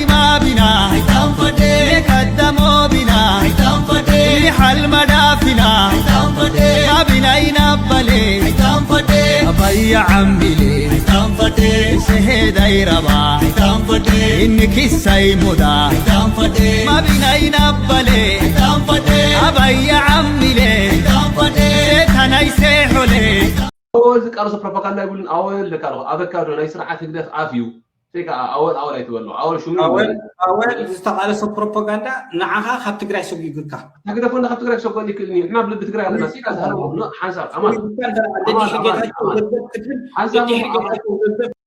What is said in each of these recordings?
ما بنا قدموا بنا حل مدافنا ما بنا ينبلي أبي عملي سهد ربا إنك السيمودا ما بنا ينبلي أبي عملي سيتنا يسيحولي أول قالوا بروباغندا يقولون أول لكارو أفكارو نايس راح تقدر عافيو فيك أول يتولوا أول شو أول استقال سو بروباغندا نعها خب تقرأ سو يقولك هكذا فونا خب تقرأ سو قولي كلني إحنا بلد تقرأ لنا سيكا هذا حنسر أمان حنسر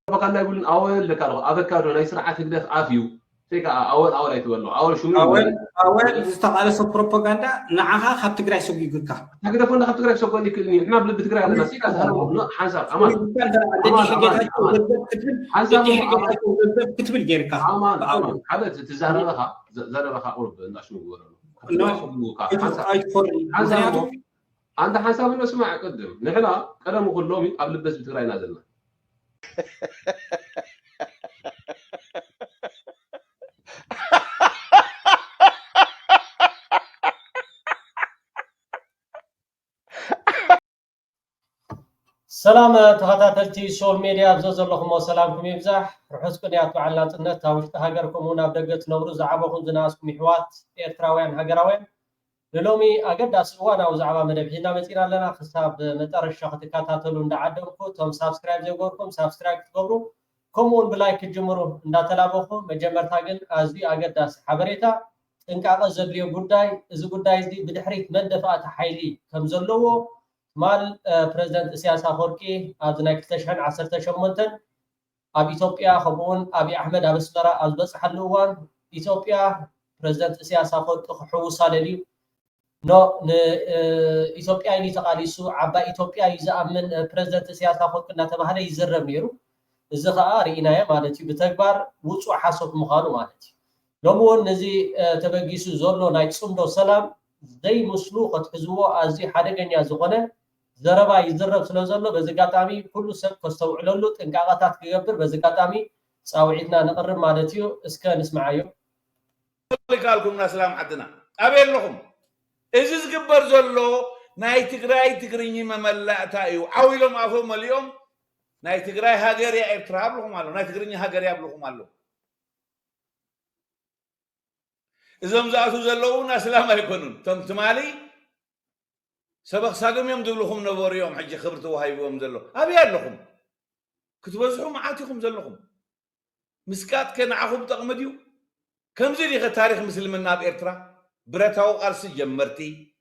بروباغندا يقولون أول لكارو أفكارو نايس راح تقدر عافيو فيك أول يتولوا أول شو أول استقال سو بروباغندا نعها خب تقرأ سو يقولك هكذا فونا خب تقرأ سو قولي كلني إحنا بلد تقرأ لنا سيكا هذا حنسر أمان حنسر كتب الجيركا أمان هذا تزهر لها زهر لها قرب نشوف حنسر عند حنسر إنه سمع قدم نحنا كلامه كلهم قبل بس بتقرأ نازلنا سلام تخاتلتي سول ميديا بزوز لكم وسلامكم يبزح رحسكم يا تعالى النت تاوشت هاجركم هنا بدقت نورو زعبكم زناسكم يحوات إيرتراوين هاجراوين للومي أجد أسوانا وزعبا مدبحينا متينا لنا خساب متار الشخص كاتاتلو ندعدمكم توم سابسكرايب زيقوركم سابسكرايب تقبروا كومون بلايك الجمهور نداتلابوكم مجمر تاقن أزدي أجد أس حبريتا إنك أغزب ليو قداي إذا قداي زدي بدحريت مدفعات حيلي كم زلوه مال بريزيدنت إسياس أفوركي أبناء كتشحن 18 أب إثيوبيا خبون أبي أحمد أبي سمرة أزبس حلوان إثيوبيا بريزيدنت إسياس أفوركي حوصا لليو نو إثيوبيا اللي تقاليسو عبا إثيوبيا إذا من بريزيدنت إسياس أفوركي نتبهنا يزرم نيرو الزخاء رئينا مالتي بتكبر وصو حاسوك مخانو مالتي لومون نزي تبقيسو زورلو نايتسوم دو سلام زي مسلوقة حزوه أزي حدقنيا زغنة زربا يزرب سلازلو بزقاتامي كل سب كستوعللو تنقاقاتات كيقبر بزقاتامي ساوعيتنا نقرب مالتيو اسكا نسمعايو لكالكم نسلام عدنا أبين لكم إزيز قبر زلو ناي تقراي تقريني مملأتا ايو عويلهم أفهم اليوم ناي تقراي هاقر يا إبتراب لهم قالوا ناي تقريني هاقر يا بلهم قالوا إذا مزاتو زلو نسلام يكونون تمالي سبق ساقم يمدو لكم نبور يوم حجي خبرتوا هاي بوم زلو أبيان لكم كتبزحوا معاتكم زلكم مسكات كان عخوب تقمديو كم زي تاريخ مسلمنا بإرترا برتاو قرص جمرتي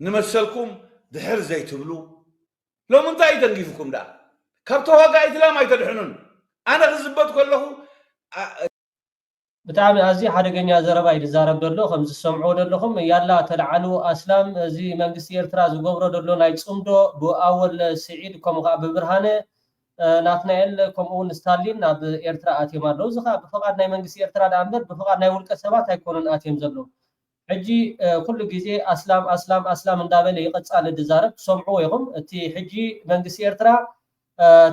نمثلكم دحر زي تبلو لو من تاي تنقيفكم دا كبتوا قايد لا ما يتدحنون أنا غزبت كله بتعب أزي حدقنيا زربا يزارب دلو خمس سمعوا دلوهم يلا تلعلو أسلام زي منقس إيرترا زقبرو دلو نايتصمدو بو أول سعيد كم غاب برهانه ناتنايل كم أون ستالين ناب إيرترا آتيم مارلو زخا بفقاد ناي منقس إيرترا دامبر بفقاد ناي ولك سبات هيكونن آتيم زلو حجي كل جزء أسلام ندابل يقص على الدزارب سمعوا يهم تي حجي منقس إيرترا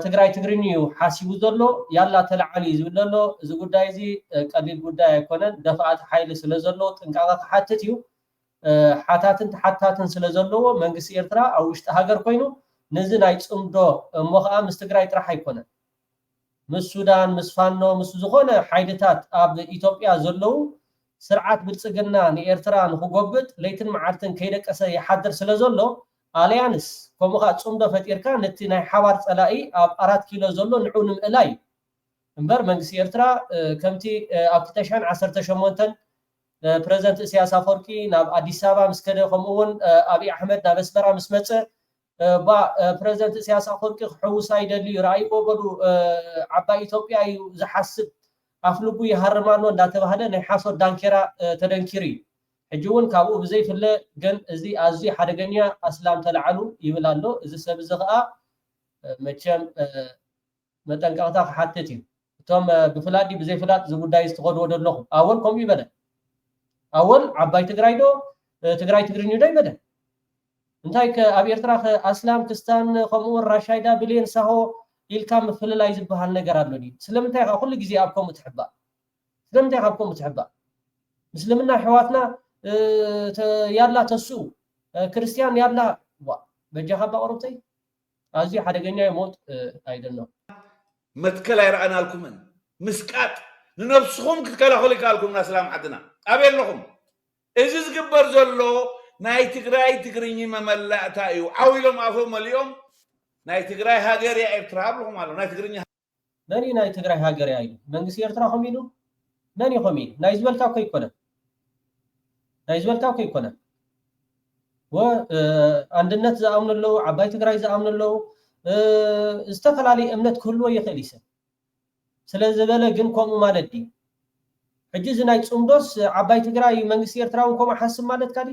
تقرأي تقرنيو حاسيبو زلو يلا تلعالي زلو زي قداي زي قليل قداي يكونن دفعات حيل سلزلو تنقاقات حاتتيو حاتاتن سلزلو منقس إيرترا أو اشتهاجر كوينو نزل يتصمدو مخا مستقرأي ترح يكونن مس السودان مس فانو مس زغونة حيلتات أب إثيوبيا زلو سرعات بتصقنا إيرترا نخوقبت ليتن معارتن كيدك أسا يحضر سلزلو أليانس كم خا تصمد فتيركا نتنا حوار صلائي أب 4 كيلو زلو نعون ملاي انبر منقس إيرترا كمتي أبتشان 18 بريزيدنت إسياس أفوركي ناب أديس أبابا مسكده خمون أبي أحمد ناب اسمرا مسمڅ با بريزيدنت إسياس أفوركي حوسا يدلي رأي بودو عبا إثيوبيا زحسب أفلبو يهرمانو እንዳተባሃለ ናይ ሓሶር ዳንኬራ ተደንኪሪ ሕጂውን ካብኡ ብዘይ ፍለ ግን እዚ ኣዝዩ ሓደገኛ ኣስላም ተላዓሉ ይብል ኣሎ እዚ ሰብ እዚ ከዓ መቸም መጠንቀቕታ ክሓትት እዩ እቶም ብፍላዲ ብዘይ ፍላድ እዚ ጉዳይ ዝተኸድዎ ደለኹም ኣወል ከምኡ ይበለ ኣወል ዓባይ ትግራይ ዶ ትግራይ ትግርኛ ዶ ይበለ እንታይ ከ ኣብ ኤርትራ ኣስላም ክርስቲያን ከምኡ ራሻይዳ ብሌን ሳሆ ኢልካ ምፍልላይ ዝበሃል ነገር ኣሎ ዲ ስለምንታይ ካ ኩሉ ግዜ ኣብኮም ትሕባ ስለምንታይ ካብኮም ትሕባ ምስልምና ሕዋትና ያላ ተሱ ክርስቲያን ያላ በጃኻ ባቆርብተይ ኣዝዩ ሓደገኛ ይሞት ኣይደኖ መትከል ኣይረአናልኩምን ምስቃጥ ንነፍስኹም ክትከላኸሉ ይከኣልኩም ናስላም ዓድና ኣበየለኹም እዚ ዝግበር ዘሎ ናይ ትግራይ ትግርኝ መመላእታ እዩ ዓዊሎም ኣፎም መሊኦም ናይ ትግራይ ሃገር ያ ኤርትራ ኣብልኹም ኣሎ ናይ ትግርኛ መን ናይ ትግራይ ሃገር ያ ኢሉ መንግስቲ ኤርትራ ኸም ኢሉ መን ይኸም ኢሉ ናይ ዝበልካ እኮ ይኮነን ናይ ዝበልካ እኮ ይኮነን ወአንድነት ዝኣምነለው ዓባይ ትግራይ ዝኣምነለው ዝተፈላለዩ እምነት ክህልዎ ይኽእል እዩ ስለዝበለ ግን ከምኡ ማለት ዲ ሕጂ እዚ ናይ ፅምዶስ ዓባይ ትግራይ መንግስቲ ኤርትራ እውን ከምኡ ሓስብ ማለት ካዲ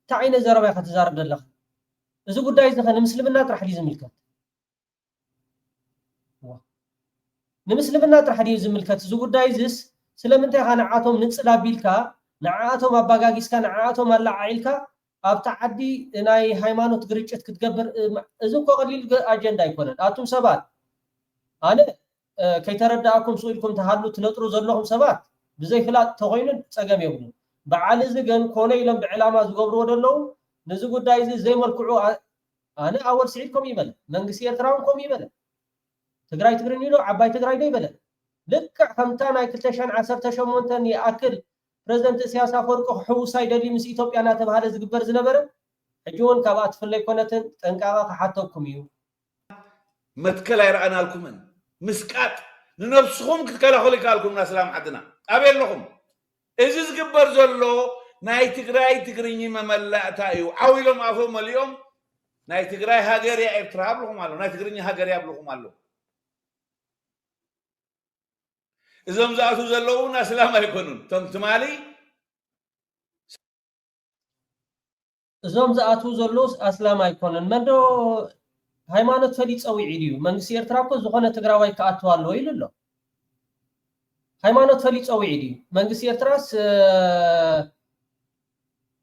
እንታይ ዓይነት ዘረባ ኢኻ ትዛረብ ዘለኻ እዚ ጉዳይ እዚ ንምስልምና ጥራሕ ድዩ ዝምልከት ንምስልምና ጥራሕ ድዩ ዝምልከት እዚ ጉዳይ እዚስ ስለምንታይ ኢኻ ንዓቶም ንፅላ ኣቢልካ ንዓቶም ኣባጋጊስካ ንዓቶም ኣላዓዒልካ ኣብታ ዓዲ ናይ ሃይማኖት ግርጭት ክትገብር እዚ እኮ ቀሊል ኣጀንዳ ኣይኮነን ኣቱም ሰባት ኣነ ከይተረዳእኩም ስኢልኩም ተሃሉ ትነጥሩ ዘለኹም ሰባት ብዘይፍላጥ ተኾይኑ ፀገም የብሉ በዓል እዚ ግን ኮነ ኢሎም ብዕላማ ዝገብርዎ ደለው ነዚ ጉዳይ እዚ ዘይመልክዑ ኣነ ኣወል ስዒድ ከም ይበለ መንግስቲ ኤርትራውን ከም ይበለ ትግራይ ትግርኝ ኢሉ ዓባይ ትግራይ ዶ ይበለ ልክዕ ከምታ ናይ 2018 ይኣክል ፕሬዝደንት ኢሳያስ ኣፈወርቂ ሕውሳይ ደሊ ምስ ኢትዮጵያ እናተባሃለ ዝግበር ዝነበረ ሕጂ እውን ካብኣ ትፍለይ ኮነትን ጠንቃቓ ክሓተኩም እዩ መትከል ኣይረአናልኩምን ምስቃጥ ንነፍስኹም ክትከላኸሉ ይከኣልኩም ናስላም ዓድና ኣበየለኹም እዚ ዝግበር ዘሎ ናይ ትግራይ ትግርኝ መመላእታ እዩ ዓዊሎም ኣፎም መሊኦም ናይ ትግራይ ሃገር ያ ኤርትራ ኣብልኹም ኣሎ ናይ ትግርኛ ሃገር ያ ኣብልኹም ኣሎ እዞም ዝኣቱ ዘለዉ ናስላም ኣይኮኑን እቶም ትማሊ እዞም ዝኣቱ ዘሎ ኣስላም ኣይኮኑን መንዶ ሃይማኖት ፈሊጥ ፀዊዕ ድዩ መንግስቲ ኤርትራ እኮ ዝኾነ ትግራዋይ ክኣትዋ ኣለዎ ኢሉ ኣሎ ሃይማኖት ፈሊጥ ፀዊዕ ድዩ መንግስቲ ኤርትራስ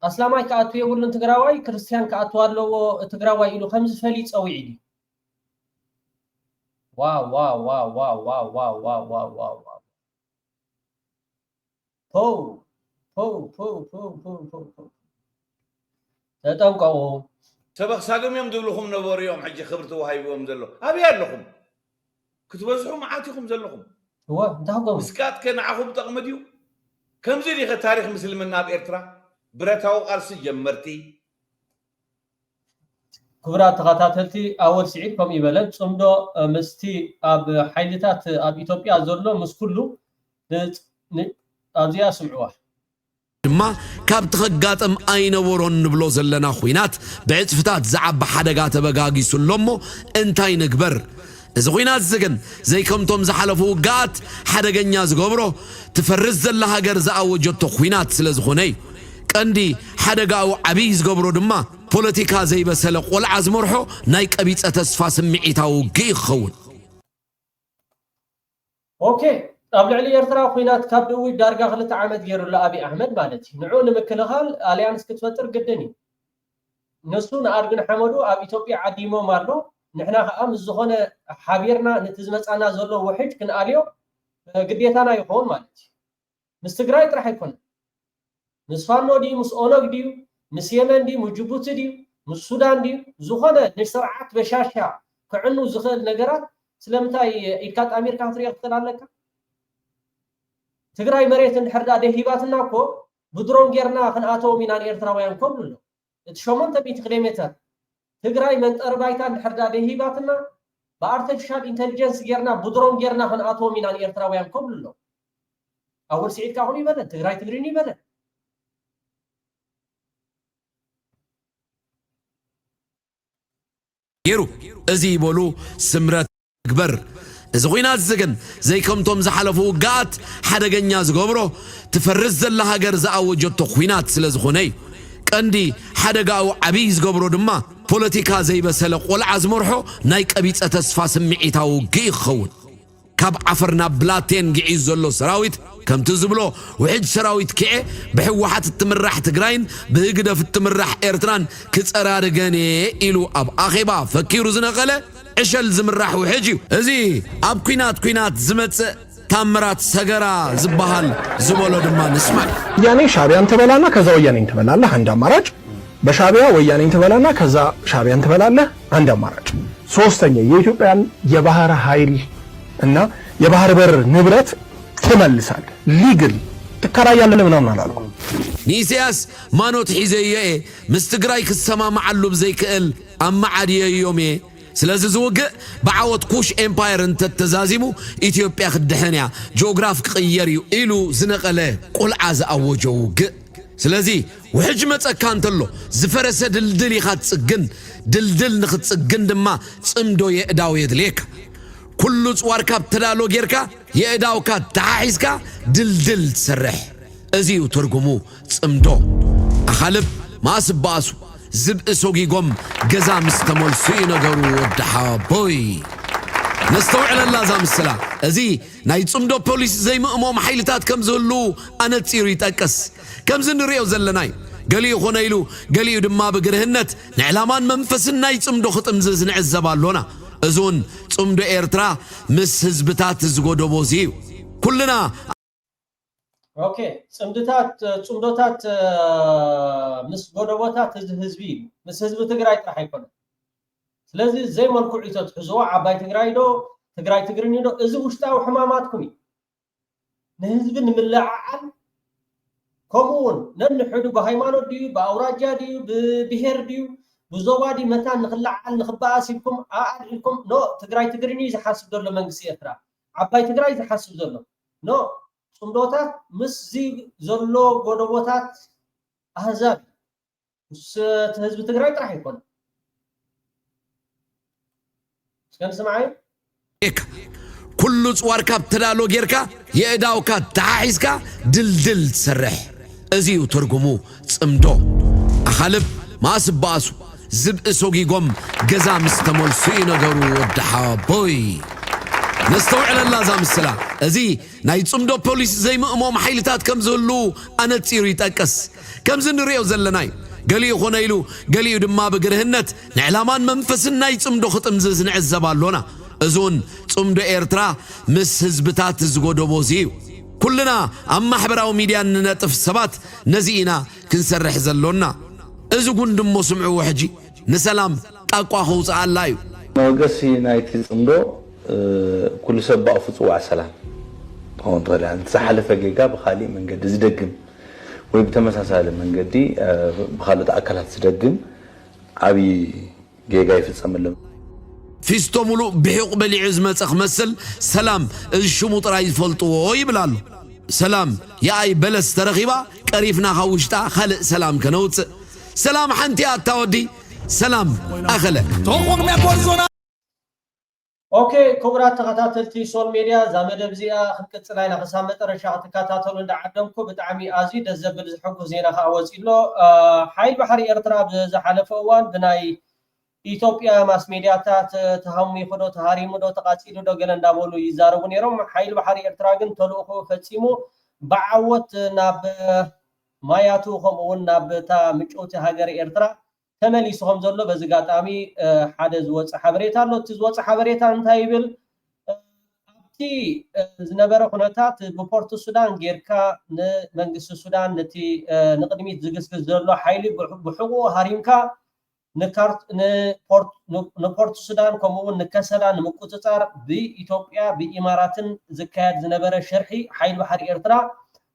ኣስላማይ ክኣትው የብሉን ትግራዋይ ክርስቲያን ክኣትዋ ኣለዎ ትግራዋይ ኢሉ ከምዚ ፈሊጥ ፀዊዕ ድዩ ዋው ዋው ዋው ዋው ዋው ዋው ዋው ዋው ዋው ዋው ተጠንቀቁ ሰበክሳዶም እዮም ዝብልኹም ነበሩ እዮም ሕጂ ክብሪ ተዋሂብዎም ዘሎ ኣብይ ኣለኹም ክትበዝሑ መዓት ኢኹም ዘለኹም ምስቃጥ ከንዓኹም ጠቕሚ ድዩ ከምዚ ዲኸ ታሪክ ምስልምና ኣብ ኤርትራ ብረታዊ ቃልሲ ጀመርቲ ክቡራት ተኸታተልቲ ኣወል ስዒድ ከምኡ ይበለን ፅምዶ ምስቲ ኣብ ሓይልታት ኣብ ኢትዮጵያ ዘሎ ምስ ኩሉ ኣብዚኣ ስምዕዋ ድማ ካብ ተኸጋጠም ኣይነበሮን ንብሎ ዘለና ኩናት ብዕፅፍታት ዝዓቢ ሓደጋ ተበጋጊሱሎ እሞ እንታይ ንግበር እዚ ኩናት ዝግን ዘይከምቶም ዝሓለፉ ውግኣት ሓደገኛ ዝገብሮ ትፈርስ ዘላ ሃገር ዝኣወጀቶ ኩናት ስለ ዝኾነ እዩ ቀንዲ ሓደጋኡ ዓብይ ዝገብሮ ድማ ፖለቲካ ዘይበሰለ ቆልዓ ዝመርሖ ናይ ቀቢፀ ተስፋ ስምዒታዊ ውግእ ይኸውን ኦኬ ኣብ ልዕሊ ኤርትራ ኩናት ካብ ድውይ ዳርጋ 2 ዓመት ገይሩሉ ኣብይ ኣሕመድ ማለት እዩ ንዑ ንምክልኻል ኣልያንስ ክትፈጥር ግድን እዩ ንሱ ንኣድግን ሓመዱ ኣብ ኢትዮጵያ ዓዲሞም ኣሎ ንሕና ከዓ ምስ ዝኾነ ሓቢርና ነቲ ዝመፃና ዘሎ ውሕጅ ክንኣልዮ ግዴታና ይኸውን ማለት እዩ ምስ ትግራይ ጥራሕ ኣይኮነን ምስ ፋኖ ድዩ ምስ ኦነግ ድዩ ምስ የመን ድዩ ምስ ጅቡቲ ድዩ ምስ ሱዳን ድዩ ዝኾነ ንስርዓት በሻሻ ክዕኑ ዝኽእል ነገራት ስለምንታይ ኢድካ ጣሚርካ ክትሪኦ ትኽእል ኣለካ ትግራይ መሬት እንድሕር ዳ ደሂባትና እኮ ብድሮን ጌርና ክንኣተዎም ኢና ንኤርትራውያን ከምሉ ኣሎ እቲ 800 ኪሎ ሜትር ትግራይ መንጠር ባይታ እንድሕር ዳ ደሂባትና ብኣርቲፊሻል ኢንተሊጀንስ ጌርና ብድሮን ጌርና ክንኣተዎም ኢና ንኤርትራውያን ከምሉ ኣሎ ኣወል ስዒድካ ኹም ይበለን ትግራይ ትግርኝ ይበለን ገይሩ እዚ ይበሉ ስምረት ግበር እዚ ኩናት ዝግን ዘይከምቶም ዝሓለፉ ውግኣት ሓደገኛ ዝገብሮ ትፈርስ ዘላ ሃገር ዝኣወጀቶ ኩናት ስለ ዝኾነ እዩ ቀንዲ ሓደጋኡ ዓብይ ዝገብሮ ድማ ፖለቲካ ዘይበሰለ ቆልዓ ዝመርሖ ናይ ቀቢፀ ተስፋ ስምዒታዊ ውግእ ይኸውን ካብ ዓፈር ናብ ብላቴን ግዒዝ ዘሎ ሰራዊት كم تزبلو وحج سراويت كعي بحوحات التمرح تقراين بهقدة في التمرح إرتران كتسرارقاني إلو أب أخيبا فكيرو زنقلة عشل زمرح وحجيو ازي أب كوينات زمت تامرات سجرا زبهال زبولو دما نسمع يعني شعبي أنت بلانا كذا وياني أنت بلانا عندها مراج بشعبيا وياني أنت بلانا كذا شعبي أنت بلانا عندها مراج ሶስተኛ የኢትዮጵያን የባህር ኃይል እና የባህር በር ንብረት ተመልሳል ሊግል ተከራያለ ምናምን አላልኩም ኒሲያስ ማኖት ሒዘየ ምስትግራይ ክሰማ ማዓሉ በዘይክእል አማዓዲየ ዮሜ ስለዚህ ዝውግ በዓወት ኩሽ ኤምፓየር እንተተዛዚሙ ኢትዮጵያ ክድሕንያ ጂኦግራፊ ቅየር ኢሉ ዝነቀለ ቁልዓ ዝኣወጀው ስለዚህ وحج مصكا انتلو زفرس دلدل يخصقن دلدل نخصقن دما صمدو يداو يدليك كل صواركا تدالو غيركا يداوكا تحيسكا دلدل تسرح ازيو ترغمو صمدو اخالب ما سباسو زب سوغيغوم غزا مستمول سي نغرو ودحا بوي نستوعل اللازم السلام ازي ناي صمدو بوليس زي مأموم حيلتات كم زلو انا تصير يتقس كم زنريو زلناي قالي خنيلو قالي دما بقرهنت نعلامان منفسنا يصمدو خطم زز نعزبالونا ازون صمدو ايرترا مس حزبتات زغودو بوزيو كلنا اوكي صمدوتات مس غودوبوتات حزبي مس حزب تግራይ ጥራሕ አይኮነ ስለዚህ ዘይ መልኩ ዒቶት ሕዝዋ ዓባይ ትግራይ ትግርኝዶ እዚ ውሽጣው ሕማማትኩም ንህዝብ ንምልዓዓል كمون ننحدو بهايمانو ديو باوراجا ديو ببهر ديو بزوادي متى نخلعل نخباسيكم اعلكم نو تግራይ تግርني زحاسب دولو منغسي اترا عباي تግራይ زحاسب دولو نو صندوتات مس زي زلو غودوبوتات احزاب حزب تግራይ طرح يكون كان سمعي كل صواركا تدالو غيركا يداوكا تحيسكا دلدل تسرح ازيو ترغمو صمدو اخالب ما سباسو زب سوغيغوم غزا مستمول سي نغرو ودحا بوي نستوعل اللازم السلام ازي ناي صمدو بوليس زي مأموم حيلتات كم زلو انا تصير يتقس كم زنريو زلناي قالي خنيلو قالي دما بقرهنت نعلامان منفسنا يصمدو خطم زز نعزبالونا ازون صمدو ايرترا مس حزبتات زغودو بوزيو كلنا اما حبراو ميديا ننطف سبات نزينا كنسرح زلونا ازو غندمو سمعوا وحجي نسلام قاقوا خوص علايو موغسي نايتي صمدو كل سبا فصوا سلام هون طلع سحلف جيجا بخالي من قد زدقم وبتمساسال من قدي بخالد اكلات زدقم عبي جيجا يفصملم فيستوملو بحق بلي عزمة أخمسل سلام الشموط راي فلطو يبلالو سلام يا أي بلس ترغيبا كريفنا خوشتا خلق سلام كنوت سلام حنتي التودي سلام أخلق اوكي كبرات تخاتلتي سول ميديا زامد بزيا خدكت صلاينا خسامه رشا تكاتاتلو اندعدمكو بتعمي ازي دزبل زحقو زينا خاوصيلو حيل بحري ارترا بزحلفوان بناي ኢትዮጵያ ማስ ሚዲያታት ተሃሙ ይፈዶ ተሃሪሙ ዶ ተቃጺሉ ዶ ገለ እንዳቦሉ ይዛረቡ ነሮም ኃይል ባህሪ ኤርትራ ግን ተልእኮ ፈጺሙ በዓወት ናብ ማያቱ ኸምውን ናብ ታ ምጮት ሀገር ኤርትራ ተመሊሶም ዘሎ በዝጋጣሚ ሓደ ዝወጽ ሓበሬታ ኣሎ እቲ ዝወጽ ሓበሬታ እንታይ ይብል ኣብቲ ዝነበረ ኩነታት በፖርት ሱዳን ጌርካ ንመንግስቲ ሱዳን ነቲ ንቅድሚት ዝግስግስ ዘሎ ኃይሊ ብሕቁ ሃሪምካ نبورت السودان كمون نكسلا نمقتصر بإثيوبيا بإماراتن زكايات زنبره شرحي حيل بحر إرترا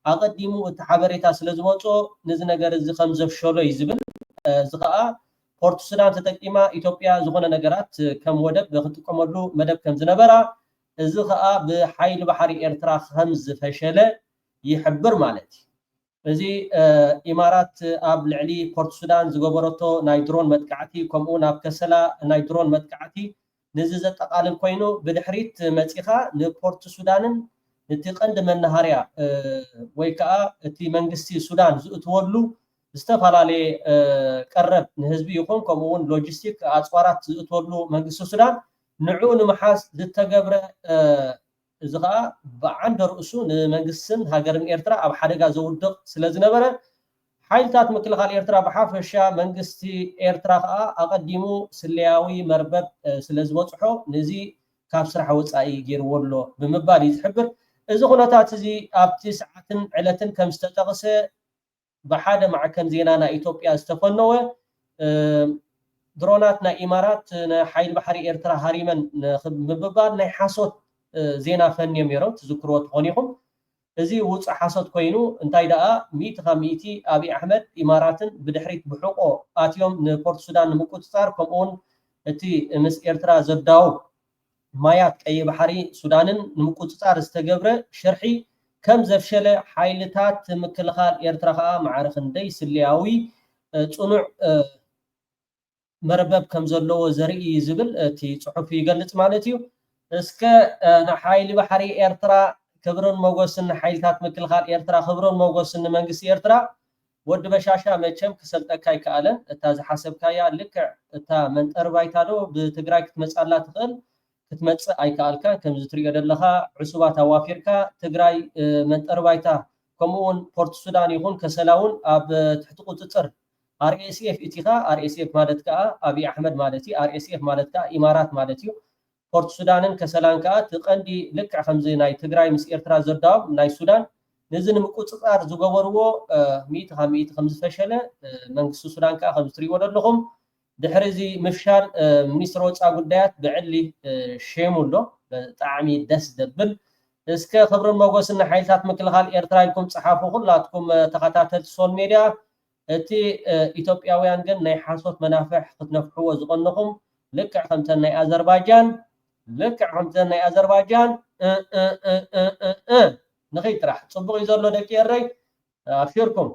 أقدموا تحبريتا سلازموتو نزنجر زخم زفشولو يزبل زقاء بورت السودان تتقيما إثيوبيا زغنا نجارات كم ودب بختكم له مدب كم زنبرة زقاء بحيل بحر إرترا خمس فشلة يحبر مالتي بزي إمارات أب العلي بورت السودان زغبرتو نايدرون متكعتي كمون أب كسلا نايدرون متكعتي نززت أقال كوينو بدحريت متيخا نبورت السودان نتقند من نهاريا ويكا تي منغستي السودان زؤتولو استفالالي قرب نهزبي يكون كمون لوجيستيك أصوارات زؤتولو منغستي السودان نعون محاس زتقبر እዚ ከዓ ብዓንድ ርእሱ ንመንግስትን ሃገርን ኤርትራ ኣብ ሓደጋ ዘውድቕ ስለ ዝነበረ ሓይልታት ምክልኻል ኤርትራ ብሓፈሻ መንግስቲ ኤርትራ ከዓ ኣቐዲሙ ስልያዊ መርበብ ስለ ዝበፅሖ ነዚ ካብ ስራሕ ወፃኢ ገይርዎ ኣሎ ብምባል እዩ ዝሕብር እዚ ኩነታት እዚ ኣብቲ ሰዓትን ዕለትን ከም ዝተጠቕሰ ብሓደ ማዕከን ዜና ናይ ኢትዮጵያ ዝተፈነወ ድሮናት ናይ ኢማራት ንሓይሊ ባሕሪ ኤርትራ ሃሪመን ብምባል ናይ ሓሶት ዜና ፈንዮም ነይሮም ትዝክርዎ ትኾኑ ኢኹም እዚ ውፅእ ሓሶት ኮይኑ እንታይ ደኣ 100% ኣብይ ኣሕመድ ኢማራትን ብድሕሪት ብሕቆ ኣትዮም ንፖርት ሱዳን ንምቁፅፃር ከምኡውን እቲ ምስ ኤርትራ ዘዳው ማያት ቀይ ባሕሪ ሱዳንን ንምቁፅፃር ዝተገብረ ሽርሒ ከም ዘፍሸለ ሓይልታት ምክልኻል ኤርትራ ከዓ ማዕረ ክንደይ ስልያዊ ፅኑዕ መርበብ ከም ዘለዎ ዘርኢ ዝብል እቲ ፅሑፍ ይገልጽ ማለት እዩ እስከ ንሓይሊ ባሕሪ ኤርትራ ክብርን ሞገስን ሓይልታት ምክልኻል ኤርትራ ክብርን ሞገስን መንግስቲ ኤርትራ ወዲ በሻሻ መቸም ክሰልጠካ ይከኣለን እታ ዝሓሰብካያ ልክዕ እታ መንጠር ባይታ ዶ ብትግራይ ክትመፃላ ትኽእል ክትመፅእ ኣይከኣልካ ከምዚ ትሪኦ ዘለኻ ዕሱባት ኣዋፊርካ ትግራይ መንጠር ባይታ ከምኡውን ፖርት ሱዳን ይኹን ከሰላውን ኣብ ትሕቲ ቁፅፅር RSF ኢቲኻ RSF ማለት ከዓ ኣብይ ኣሕመድ ማለት እዩ RSF ማለት ከዓ ኢማራት ማለት እዩ ፖርት ሱዳንን ከሰላን ከዓ ትቐንዲ ልክዕ ከምዚ ናይ ትግራይ ምስ ኤርትራ ዘዳው ናይ ሱዳን ነዚ ንምቁፅፃር ዝገበርዎ 100% ከም ዝፈሸለ መንግስቲ ሱዳን ከዓ ከም ትሪእዎ ዘለኹም ድሕሪ እዚ ምፍሻል ሚኒስትር ወፃኢ ጉዳያት ብዕሊ ሸሙሎ ብጣዕሚ ደስ ዘብል እስከ ክብርን ሞገስን ሓይልታት ምክልኻል ኤርትራ ኢልኩም ፀሓፉ ኩላትኩም ተኸታተልቲ ሶል ሜድያ እቲ ኢትዮጵያውያን ግን ናይ ሓሶት መናፍሕ ክትነፍሕዎ ዝቐንኹም ልክዕ ከምተን ናይ ኣዘርባይጃን ንኸይጥራሕ ፅቡቕ እዩ ዘሎ ደቂ የረይ ኣብሽርኩም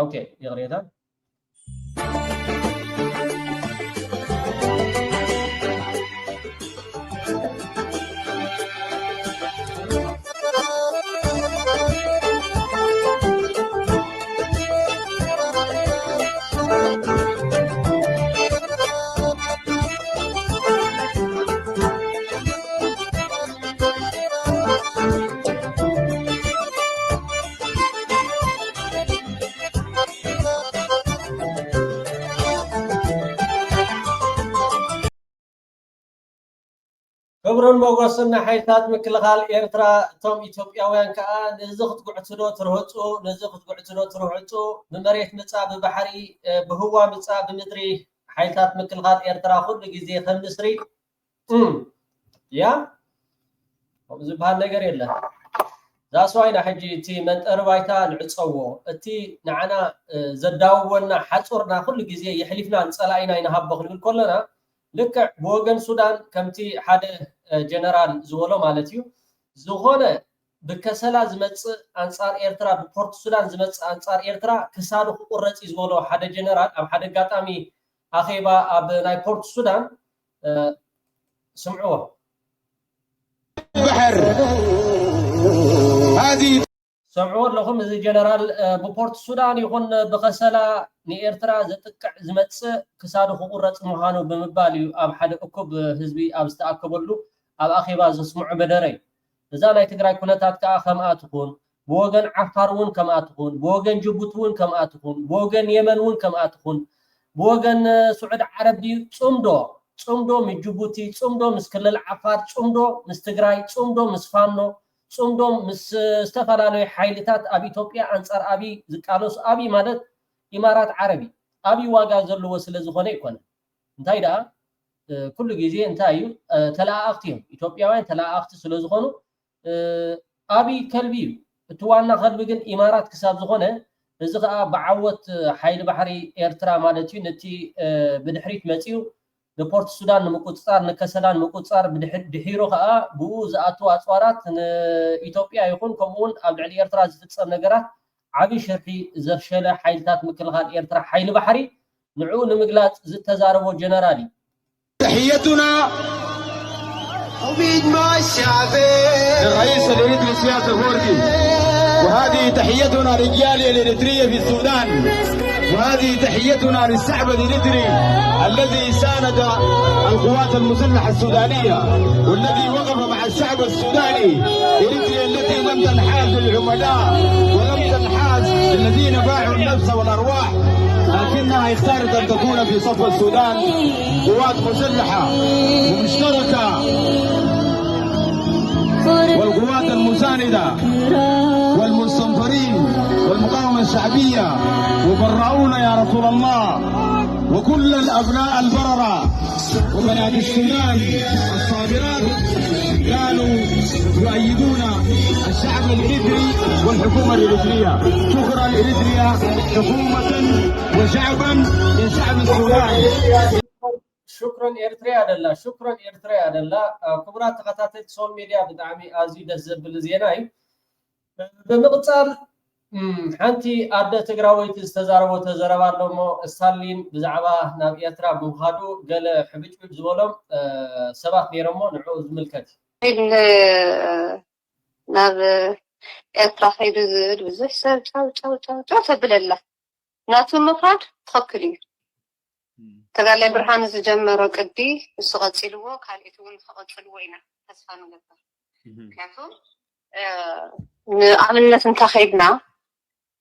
ኦኬ ይቕሬታ ክብርን ሞገስን ሓይልታት ምክልኻል ኤርትራ እቶም ኢትዮጵያውያን ከዓ ነዚ ክትጉዕትዶ ትርህፁ ብመሬት ምፃእ ብባሕሪ ብህዋ ምፃእ ብምድሪ ሓይልታት ምክልኻል ኤርትራ ኩሉ ግዜ ከም ንስሪ ያ ዝበሃል ነገር የለን ዛስዋይና ሕጂ እቲ መንጠሪ ባይታ ንዕፀዎ እቲ ንዓና ዘዳውወና ሓፁርና ኩሉ ግዜ የሕሊፍና ንፀላኢና ይንሃቦ ክንብል ከለና ልክዕ ብወገን ሱዳን ከምቲ ሓደ ጀነራል ዝበሎ ማለት እዩ ዝኾነ ብከሰላ ዝመፅእ ኣንፃር ኤርትራ ብፖርት ሱዳን ዝመፅእ ኣንፃር ኤርትራ ክሳዱ ክቁረፅ እዩ ዝበሎ ሓደ ጀነራል ኣብ ሓደ ኣጋጣሚ ኣኼባ ኣብ ናይ ፖርት ሱዳን ስምዕዎ بحر هذه سمعوا لكم زي جنرال بورت السودان يكون بخسلا نيرترا زتقع زمص كسادو قرص مهانو بمباليو اب حد اكب حزبي اب استاكبلو اب اخيبا زسمع بدري اذا لا تግራይ ኩነታት ከዓ ከመኣ ትኹን ብወገን ዓፋርውን ከመኣ ትኹን ብወገን ጅቡቲውን ከመኣ ትኹን ብወገን የመንውን ከመኣ ትኹን ብወገን ስዑድ ዓረቢ ጽምዶ ምስ ጅቡቲ ጽምዶ ምስ ክልል ዓፋር ጽምዶ ምስ ትግራይ ጽምዶ ምስ ፋኖ ጽምዶ ምስ ዝተፈላለዩ ሓይልታት ኣብ ኢትዮጵያ አንፃር አቢ ዝቃለሱ አቢ ማለት ኢማራት ዓረቢ አቢ ዋጋ ዘለዎ ስለ ዝኾነ ይኮነ እንታይ ዳ ኩሉ ግዜ እንታይ እዩ ተላኣኽቲ ኢትዮጵያውያን ተላኣኽቲ ስለ ዝኾኑ አቢ ከልቢ እቲ ዋና ከልቢ ግን ኢማራት ክሳብ ዝኾነ እዚ ከዓ ብዓወት ሓይሊ ባሕሪ ኤርትራ ማለት እዩ ነቲ ብድሕሪት መፂኡ ንፖርት ሱዳን ንምቁፅፃር ንከሰላን ንምቁፅፃር ድሒሩ ከዓ ብኡ ዝኣትዉ ኣፅዋራት ንኢትዮጵያ ይኹን ከምኡውን ኣብ ልዕሊ ኤርትራ ዝፍፀም ነገራት ዓብይ ሽርሒ ዘፍሸለ ሓይልታት ምክልኻል ኤርትራ ሓይሊ ባሕሪ ንዕኡ ንምግላፅ ዝተዛረቦ ጀነራል እዩ تحيتنا وبيد ما الشعبي الرئيس الإريتري سياسة فوركي وهذه تحيتنا رجال الإريترية في السودان وهذه تحيتنا للشعب الإريتري الذي ساند القوات المسلحة السودانية والذي وقف مع الشعب السوداني. إريتريا التي لم تنحاز للعملاء ولم تنحاز للذين باعوا النفس والأرواح، لكنها اختارت أن تكون في صف السودان قوات مسلحة ومشتركة والقوات المساندة والمستنفرين والمقاومة الشعبية وبرعونا يا رسول الله، وكل الأبناء البررة وبنات السودان الصابرات كانوا يؤيدون الشعب الإريتري والحكومة الإريترية. شكرا إريتريا حكومة وشعبا من شعب السودان. شكرا إريتريا دلا شكرا إريتريا دلا كبرات تقاتات سول ميديا بدعمي أزيد الزبل زيناي بمقصال حنتي أدى تجراويت استزاروا تزاروا لهم استالين بزعبة ناب إريترا بمخادو قال حبيت بزولهم سباق نيرمو نعوز ملكتي ناب إريترا خير زود وزح سر تاو تبلله ناتو مفرد تفكري تقال لي برهان زجمرو قدي السقط سيلو كاليتون فقط سلوينا تسفانو نبر كيفو عملنا انت خيدنا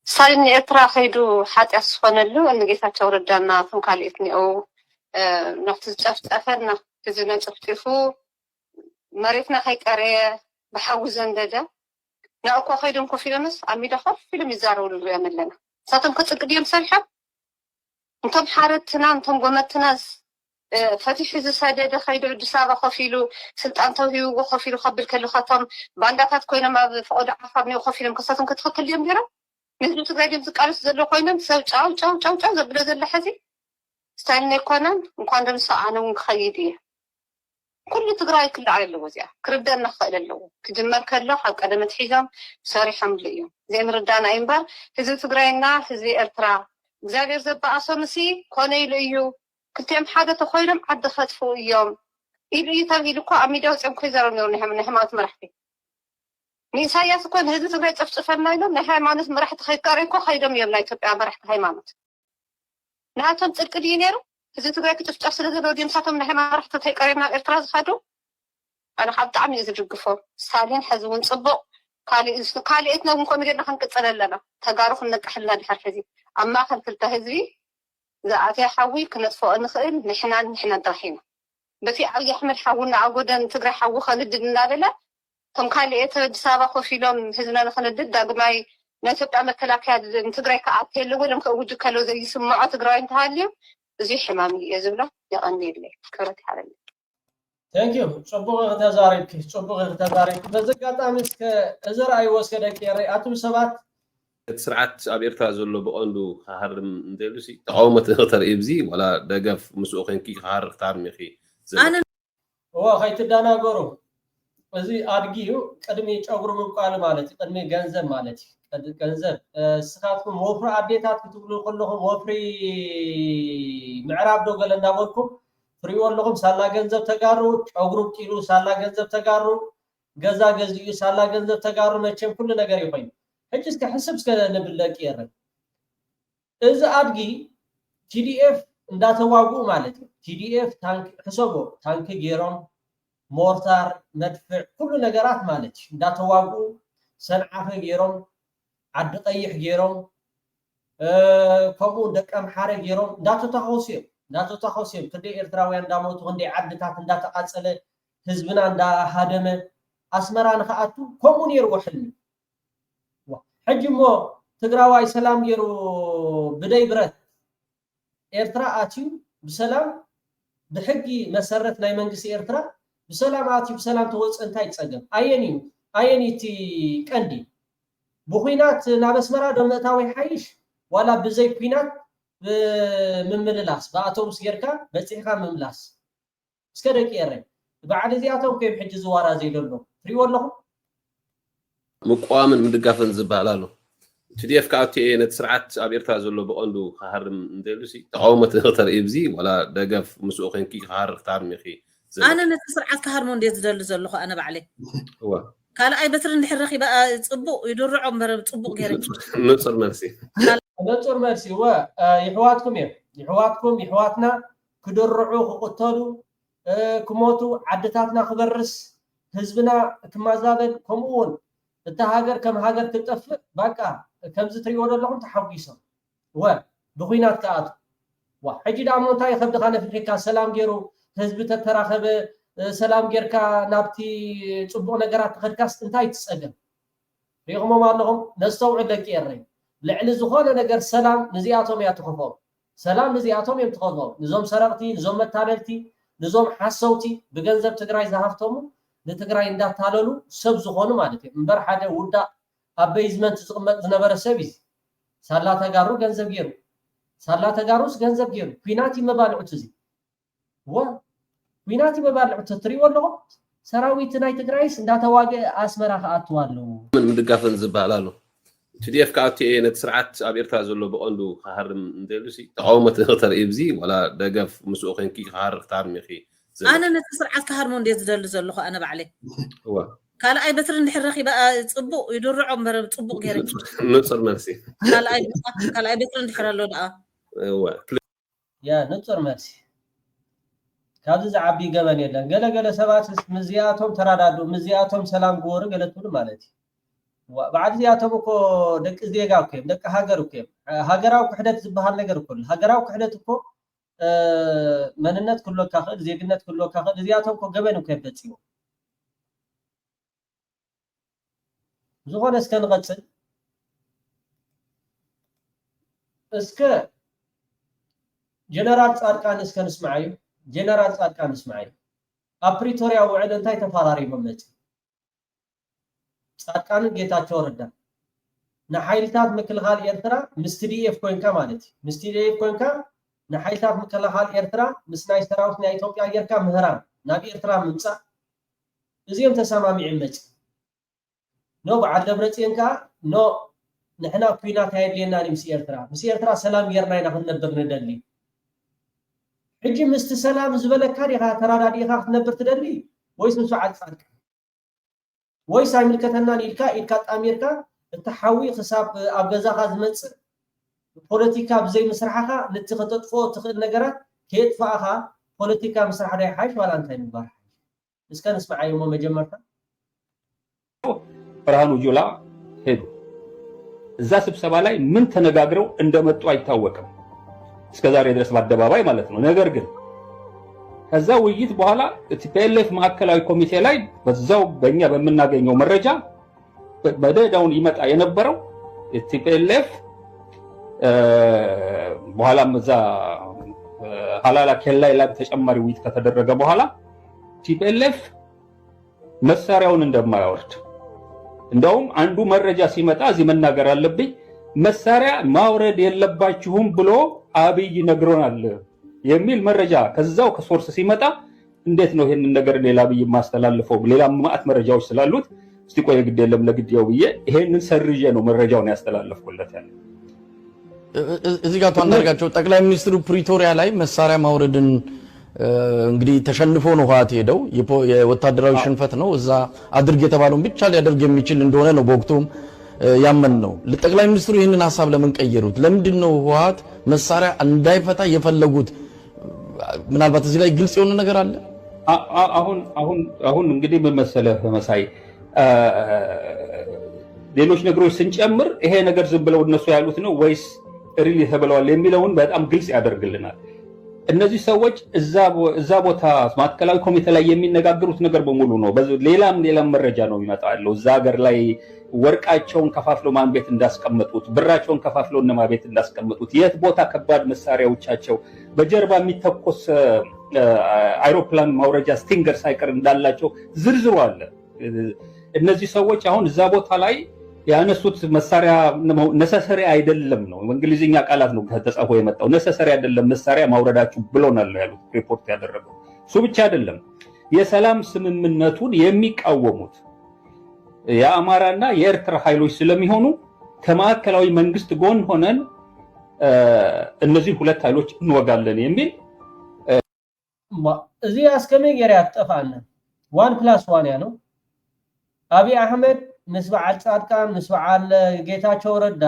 صاين إريترا خيدو حات اسخونلو ان جيتاچو ردانا فم كاليتني او نفط تفطفنا تزنا تفطفو مريتنا خيقري بحو زندده ناكو خيدم كوفيلمس اميدا خف فيلم يزارو لو يعملنا ساتم كتصقديم سرحه انتم حارتنا انتم قمتناس فتح زسادة خيدو الدسابة خفيلو سلطان توهيو وخفيلو خبل كلو خطم بانداتات كوينة ما فقود عفابني وخفيلم قصاتهم كتخط اليوم ديرا مثلو تقريدين زقالس زلو قوينة سو چاو زبلو زل حزي ستايلني كونان مقان دمسا انا ونخيديه كل تقرأي كل على اللوزيا كردان نخيل اللو كجمال كلو حق قدم تحيزم ساري حمل اليوم زي مردان ايمبار هزو تقرأينا هزي إريترا እግዚአብሔር ዘባአሶምሲ ኮነ ኢሉ እዩ ክልቲኦም ሓደ ተኮይኖም ዓዲ ከጥፉ እዮም ኢሉ እዩ ተባሂሉ እኮ ኣብ ሚድያ ወፂኦም ከይዘረቡ ነይሩ ናይ ሃይማኖት መራሕቲ ንኢሳያስ እኮ ንህዝቢ ትግራይ ፀፍፅፈና ኢሎም ናይ ሃይማኖት መራሕቲ ከይቀርዩ እኮ ከይዶም እዮም ናይ ኢትዮጵያ መራሕቲ ሃይማኖት ንኣቶም ፅድቂ ድዩ ነይሩ ህዝቢ ትግራይ ክጭፍጨፍ ስለዘለዎ ድዩ ንሳቶም ናይ ሃይማኖት መራሕቲ ከይቀርዮም ናብ ኤርትራ ዝኸዱ ኣነ ካብ ብጣዕሚ እዩ ዝድግፎም ስታሊን ሕዚ እውን ፅቡቅ ካልኦት ነው እንኳን ጌርና ክንቅፅል ኣለና ተጋሩ ክንነቅሕልና ድሕር ሕዚ ኣብ ማእኸል ክልተ ህዝቢ ዝኣተየ ሓዊ ክነጥፍኦ ንኽእል ንሕና ጥራሒና በቲ ዓብዪ ኣሕመድ ሓውና ኣብ ጎደን ትግራይ ሓዊ ከንድድ እናበለ እቶም ካልኦት ኣዲስ ኣበባ ኮፍ ኢሎም ህዝብና ንክንድድ ዳግማይ ናይ ኢትዮጵያ መከላከያ ንትግራይ ክኣቱ የለዎ ኢሎም ከውጅ ከለዉ ዘይስምዖ ትግራዋይ እንተሃልዩ እዙይ ሕማም እየ ዝብሎ ይቐኒ የለይ ክብረት ይሓለኒ ثانك يو صبغ تزاريك بزقاطام اسك ازرعي وسكدك رئاتم سبات سرعت اب إريترا زلو بقندو هرم ندلسي تقاومت خطر ابزي ولا دغف مسوقين كي خار اختار مخي انا هو خيت دانا غورو ازي ادغيو قدمي ጨጉሩ መብቃል ማለት ቀድሜ ገንዘብ ማለት ገንዘብ ስኻትኩም ወፍሪ አዴታት ክትብሉ ከለኹም ወፍሪ ምዕራብ ዶገለ እንዳወልኩም ፍሪው ለኩም ሳላ ገንዘብ ተጋሩ ጨጉሩ ቂሉ ሳላ ገንዘብ ተጋሩ ገዛ ገዝዩ ሳላ ገንዘብ ተጋሩ መቼም ሁሉ ነገር ይቆይ እጅ እስከ حسب እስከ ንብለቅ ይረ እዚ አድጊ TDF እንዳተዋጉ ማለት TDF ታንክ ተሰቦ ታንክ ጌሮም ሞርታር መድፍዕ ሁሉ ነገራት ማለት እንዳተዋጉ ሰንዓፈ ጌሮም ዓዲ ቀይሕ ጌሮም ከምኡ ደቀም ሓረ ጌሮም እንዳተተኸውሲዮም ክንደ ኤርትራውያን እንዳሞቱ ክንደ ዓድታት እንዳተቃፀለ ህዝብና እንዳሃደመ ኣስመራ ንኸኣቱ ከምኡ ነይሩ ሕልሚ ሕጂ እሞ ትግራዋይ ሰላም ገይሩ ብደይ ብረት ኤርትራ ኣትዩ ብሰላም ብሕጊ መሰረት ናይ መንግስቲ ኤርትራ بسلام آتي بسلام توصل انتاي تصقم أيني تي كندي بخينات نابس مرا دمتاوي حيش ولا بزي بينات ممللاس بأتوم سيركا بسيخا مملاس سكرك يري بعد زي أتوم كيف حج زوارا زي لولو فري والله مقوامن مدقافن زبالالو TDF كاوتي نتسرعت اب إريترا زلو بقندو خهرم ندلسي تقاومت خطر ابزي ولا دقف مسوقين كي خهر اختار مخي أنا نتسرعت كهرمون ديت دل زلخو أنا بعلي هو قال أي بتر نحرخي بقى تصبق يدور عمر تصبق غير نصر مرسي نصر مرسي يحواتكم يحواتنا كدرعوا قتلوا كموتوا عدتاتنا خبرس حزبنا كما زابل كمون التهاجر كم هاجر تتفق بقى كم زتريون لهم تحويسهم بخينات كات وحجي دامونتا يخبد خانه فيكا سلام غيرو حزب تتراخب سلام غيركا نابتي صبو نغرات خدكاس انتاي تصدم ريغمو مالهم نستوعد لكيري لعل زخونه نغر سلام نزياتهم يتخفوا سلام نزياتهم يتخفوا نزوم سرقتي نزوم متابلتي نزوم حسوتي بغنزب تግራይ زهفتهم لتግራይ እንዳታለሉ ሰብ ዝሆኑ ማለት ነው እንበር ሓደ ውዳ አበይዝመንት ዝቅመጥ ዝነበረ ሰብይ ሳላ ተጋሩ ገንዘብ ገይሩ ሳላ ተጋሩስ ገንዘብ ገይሩ ፊናቲ መባልዑት እዚ ፊናቲ መባልዑት ትሪው ኣለዎ ሰራዊት ናይ ትግራይስ እንዳተዋገ አስመራ ከአትዋለው ምን ምድጋፈን ዝባላሉ TDF ካውቲ ነት ስርዓት ኣብ ኤርትራ ዘሎ በቆንዱ ካሃርም እንደሉሲ ተቃውሞት ንክተርኢ ብዚ ወላ ደገፍ ምስኡ ኮንኪ ካሃር ክታርሚኺ أنا نتسرعت كهرمون ديت دل زلخو أنا بعلي. قال أي بتر نحرخي بقى تصبق يدور عمر تصبق غير. نصر مرسي. قال أي بتر نحرر له بقى. يا نصر مرسي. كذا زعبي جبان يلا قال سبات مزياتهم ترادو مزياتهم سلام غور قالت له مالتي. وبعد زياتهم كو دك زيغاو كيم دك هاجرو كيم هاجراو كحدت زبهال نجر كل هاجراو كحدت كو مننت كله كاخد زيغنت كله كاخد زياتهم كو غبن كيبتيو زغون اسكن قصل اسك جنرال صادقان اسكن اسمعي جنرال صادقان اسمعي ابريتوريا وعد انتي تفاراري ممت صادقان ጌታቸው ረዳ نحايلتات مكلغال ኤርትራ مستديف كوينكا مالتي مستديف كوينكا نحايلتات مكلغال ኤርትራ مسناي سراوت نا ኢትዮጵያ يركا مهران نابي ኤርትራ ምንጻ እዚም ተሰማሚዕ መጽ نو بعد دبرتينكا نو نحنا كوينات هايلينا نمسي ኤርትራ سلام يرنا نحن نبر ندلي حجي مست سلام زبلك كاريها ترادادي خاف نبر تدلي ويس مسو عاد صادق ويس عملكتنا إلكا أمريكا التحوي حساب أبغزا خاز مص بوليتيكا بزي مسرحها لتخطط فوق تخد نجرات كيت فاها بوليتيكا مسرح ده حاش ولا أنت مبارح بس كان اسمع يوم ما جمرتها برهانو جولا هيدو እዛ ስብሰባ ላይ ምን ተነጋግረው እንደመጡ አይታወቅም እስከዛሬ ድረስ በአደባባይ ማለት ነው ነገር ግን ከዛ ውይይት በኋላ ቲፒኤልኤፍ ማዕከላዊ ኮሚቴ ላይ በዛው በእኛ በመናገኘው መረጃ በደዳውን ይመጣ የነበረው ቲፒኤልኤፍ በኋላ መዛ ሐላላ ከላይ ላይ ተጨማሪ ውይይት ከተደረገ በኋላ ቲፒኤልኤፍ መሳሪያውን እንደማያወርድ እንደውም አንዱ መረጃ ሲመጣ እዚህ መናገር አለብኝ መሳሪያ ማውረድ የለባችሁም ብሎ አብይ ነግሮናል የሚል መረጃ ከዛው ከሶርስ ሲመጣ እንዴት ነው ይሄንን ነገር ሌላ አብይ ማስተላልፈው ሌላ ማአት መረጃዎች ስላሉት እስቲ ቆይ ግድ የለም ለግድያው ብዬ ይሄንን ሰርጄ ነው መረጃውን ያስተላልፍኩለት ያለ እዚህ ጋር ታንዳርጋቸው ጠቅላይ ሚኒስትሩ ፕሪቶሪያ ላይ መሳሪያ ማውረድን እንግዲህ ተሸንፎ ነው ኋት ሄደው የወታደራዊ ሽንፈት ነው እዛ አድርግ የተባለውን ብቻ ሊያደርግ የሚችል እንደሆነ ነው በወቅቱም ያመን ነው ለጠቅላይ ሚኒስትሩ ይሄንን ሐሳብ ለምን ቀየሩት ለምንድን ነው ኋት መሳሪያ እንዳይፈታ የፈለጉት ምናልባት እዚህ ላይ ግልጽ የሆነ ነገር አለ አሁን እንግዲህ ምን መሰለህ መሳይ ሌሎች ነገሮች ስንጨምር ይሄ ነገር ዝም ብለው እነሱ ያሉት ነው ወይስ ሪሊ ተብለዋል የሚለውን በጣም ግልጽ ያደርግልናል እነዚህ ሰዎች እዛ ቦታ ማዕከላዊ ኮሚቴ ላይ የሚነጋገሩት ነገር በሙሉ ነው ሌላም መረጃ ነው የሚመጣው እዛ ሀገር ላይ ወርቃቸውን ከፋፍለው ማን ቤት እንዳስቀመጡት ብራቸውን ከፋፍለው እነማ ቤት እንዳስቀመጡት የት ቦታ ከባድ መሳሪያዎቻቸው በጀርባ የሚተኮስ አይሮፕላን ማውረጃ ስቲንገር ሳይቀር እንዳላቸው ዝርዝሩ አለ እነዚህ ሰዎች አሁን እዛ ቦታ ላይ ያነሱት መሳሪያ ነሰሰሪ አይደለም ነው እንግሊዝኛ ቃላት ነው ተጻፎ የመጣው ነሰሰሪ አይደለም መሳሪያ ማውረዳችሁ ብሎናል ያሉት ሪፖርት ያደረገው እሱ ብቻ አይደለም የሰላም ስምምነቱን የሚቃወሙት የአማራና የኤርትራ ኃይሎች ስለሚሆኑ ከማዕከላዊ መንግስት ጎን ሆነን እነዚህ ሁለት ኃይሎች እንወጋለን የሚል እዚህ አስከመገሪያ ተጠፋና 1+1 ያ ነው አብይ አህመድ مسبع الصادقان مسبع ጌታቸው ረዳ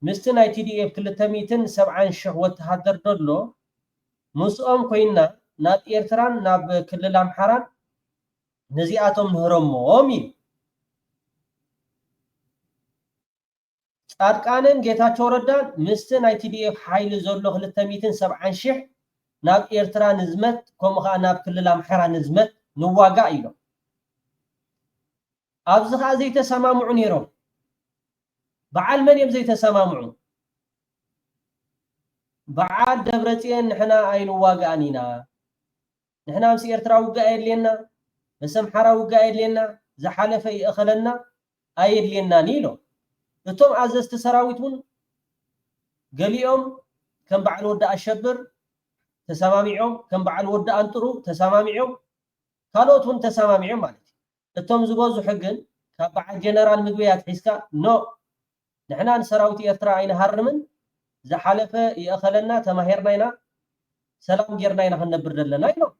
مستن اي تي دي اف 370 شح وتحضر دلو مسؤم كوينا ناب إيرتران ناب كلل أمحران نزياتهم هرمومي أركانن جيتاچو ردان مستن اي تي دي اف حيل زولو 370 شح ناب إيرتران نزمت كومخا ناب كلل أمحران نزمت نواقع إلو أبزخا زي تسمامعو نيرو بعال من يم زي تسمامعو بعال دبرتين نحنا أي نواقعنينا نحنا مسي إيرترا وقايد لنا مسمحرا وقايد لنا زحالفة يأخلنا أيد لنا نيلو نتوم عزز تسراويتون قليهم كم بعل ودا أشبر تسامامعهم كم بعل ودا أنطرو تسامامعهم كالوتون تسامامعهم مالتي نتوم زبوزو حقن كبعل جنرال مقويات حيسكا نو نحنا نسراويت إيرترا أين هرمن زحالفة يأخلنا تماهيرنا سلام جيرنا هنبر لنا يلو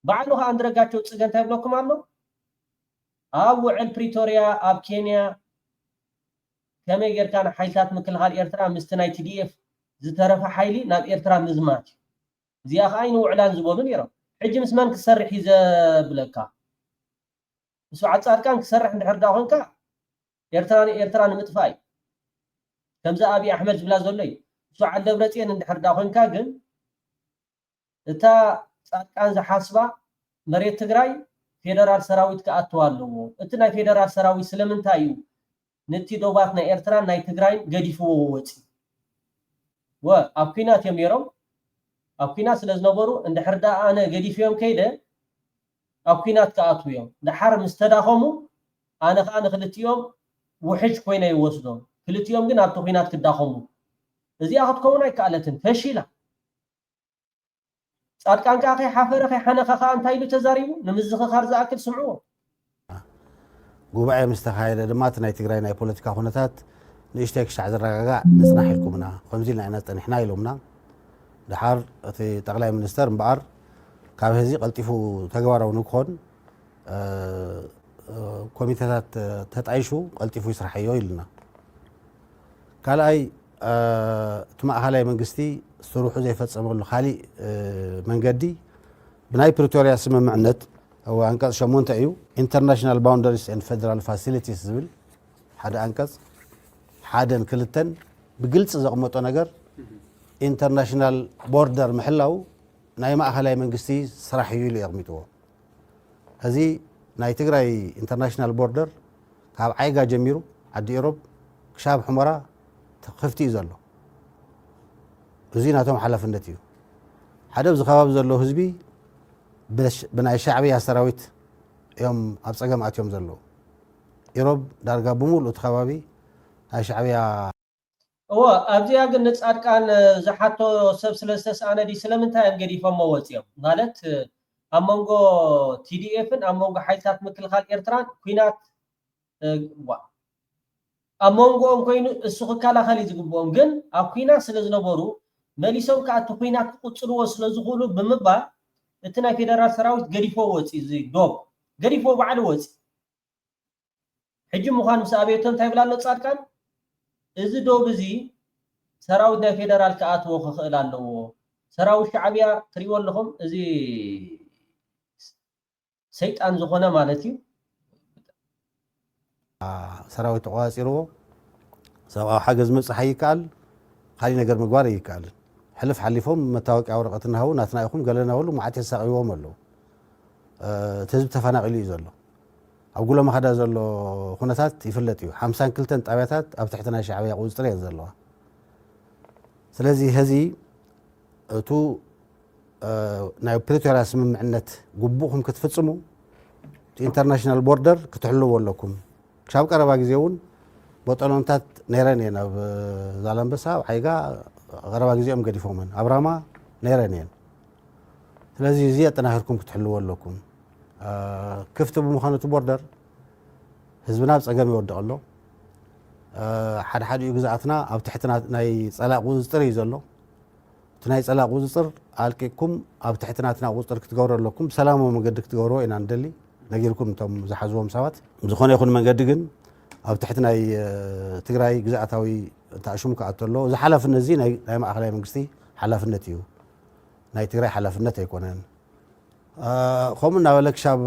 بعلوها أندرقاتو تسجن تابلوكم عنه أو عن بريتوريا أب كينيا كما يجر كان حيلات مثل هال إيرترا مستناي تي دي اف زترفع حيلي ناب إيرترا مزمات زي أخاين وإعلان زبونون يرى حجي مسمان كسرح إذا بلكا بسوعة صار كان كسرح نحر داخنكا إيرترا متفاي كم زا أبي أحمد بلا زولي بسوعة دبرتين نحر داخنكا قل إتا كان زحاسبا مريت تግራይ ፌደራል ሰራዊት ከአጥዋለዎ እትና ፌደራል ሰራዊት ስለምንታዩ ነቲ ዶባትና ኤርትራ ናይ ትግራይ ገዲፍዎ ወጪ ወአብኪናት የሚረው አብኪናት ስለዝነበሩ እንደ ሕርዳ አነ ገዲፍዮም ከይደ አብኪናት ከአጥውዮም ደሓር ምስተዳኸሙ አነ ካነ ክልቲዮም ውሕጅ ኮይነ ይወስዶም ክልቲዮም ግን ኣብቲ ኩናት ክዳኸሙ እዚኣ ክትከውን ኣይከኣለትን ፈሺላ صادقان كاخي حفره خي حنخه خا انتايلو تزاريبو نمزخخار زاكل سمعوا ጉባኤ ምስተኻይደ ድማ ናይ ትግራይ ናይ ፖለቲካ ኩነታት ንእሽተይ ክሻዕ ዝረጋጋዕ ንፅናሕ ኢልኩምና ከምዚ ኢልና ኢና ፀኒሕና ኢሎምና ድሓር እቲ ጠቅላይ ሚኒስተር እምበኣር ካብ ህዚ ቀልጢፉ ተግባራዊ ንክኾን ኮሚቴታት ተጣይሹ ቀልጢፉ ይስራሕዮ ኢልና ካልኣይ እቲ ማእኸላይ መንግስቲ ስሩሑ ዘይፈፀመሉ ካሊእ መንገዲ ብናይ ፕሪቶሪያ ስምምዕነት هو أنقذ شمون تأيو international boundaries and federal facilities زبل حدا أنقذ حدا كلتن بقلت زقمته نجر international border محلاو ناي ما أخلاي من قستي صراحة يولي يغميتوه هذه ناي تقرأي international border كاب عيقا جميرو عدي أوروب كشاب حمرا خفتي زلو وزيناتهم حلف النتيو حدا بزخواب زلو هزبي بناي شعبي سراويت يوم ابصقم اتيوم زلو يروب دارغا بمول تخبابي هاي شعبي هو ابزيا ግን ጻድቃን زحاتو ሰብ ስለስተስ አነ ዲ ስለምንታይ እንግዲፈም ወጽዮም ማለት አመንጎ ቲዲኤፍን አመንጎ ኃይልታት ምክልኻል ኤርትራን ኩናት አመንጎም ኮይኑ እሱ ከላኸሊ ዝግቦም ግን ኣብ ኩናት ስለዝነበሩ መሊሶም ከአቱ ኩናት ቁጽልዎ ስለዝኹሉ ብምባል እትና ፌደራል ሰራዊት ገዲፎ ወጪ እዚ ዶብ ገዲፎ ባዕሉ ወጪ ሕጂ ምዃን ምሳቤቶም ታይብላሎ ጻድቃን እዚ ዶብ እዚ ሰራዊት ናይ ፌደራል ከኣትዎ ክኽእል ኣለዎ ሰራዊት ሻዕብያ ትሪዎ ኣለኹም እዚ ሰይጣን ዝኾነ ማለት እዩ ሰራዊት ተቋፂርዎ ሰብኣዊ ሓገዝ መፅሓ ይከኣል ካሊእ ነገር ምግባር ይከኣል حلف حلفهم متاوقع ورقتنا هو ناتنا يخم قالنا هو ما عاد يساقيوهم له تزب تفناقلي يزلو اقول ما خدا زلو خناتات يفلطيو 50 كلتن طابياتات اب تحتنا شعبيه قوزطر يزلوا سلازي هذه تو ناي بريتوريا سممعنت غبوكم كتفصموا انترناشونال بوردر كتحلوا لكم شاب قربا غزيون بطلونتات نيرانين اب زالمبسا حيغا غربا غزيهم قديفومن ابراما نيرانين ስለዚህ እዚህ አጠናህርኩም ክትሕልዎ ኣለኩም ክፍቲ ብምዃነቱ ቦርደር ህዝብና ፀገም ይወድቕ ኣሎ ሓደ ሓደ ግዛኣትና ኣብ ትሕትና ናይ ፀላቕ ቁፅጥር እዩ ዘሎ እቲ ናይ ፀላቕ ቁፅጥር ኣልቂኩም ኣብ ትሕትናትና ቁፅጥር ክትገብሩ ኣለኩም ሰላማዊ መንገዲ ክትገብርዎ ኢና ንደሊ ነጊርኩም እቶም ዝሓዝዎም ሰባት ዝኾነ ይኹን መንገዲ ግን ኣብ ትሕቲ ናይ ትግራይ ግዛኣታዊ ተአሽሙ ካአተሎ ዝሓላፍነት እዚ ናይ ማእከላይ መንግስቲ ሓላፍነት እዩ ናይ ትግራይ ሓላፍነት ኣይኮነን ከምኡ እናበለ ክሻብ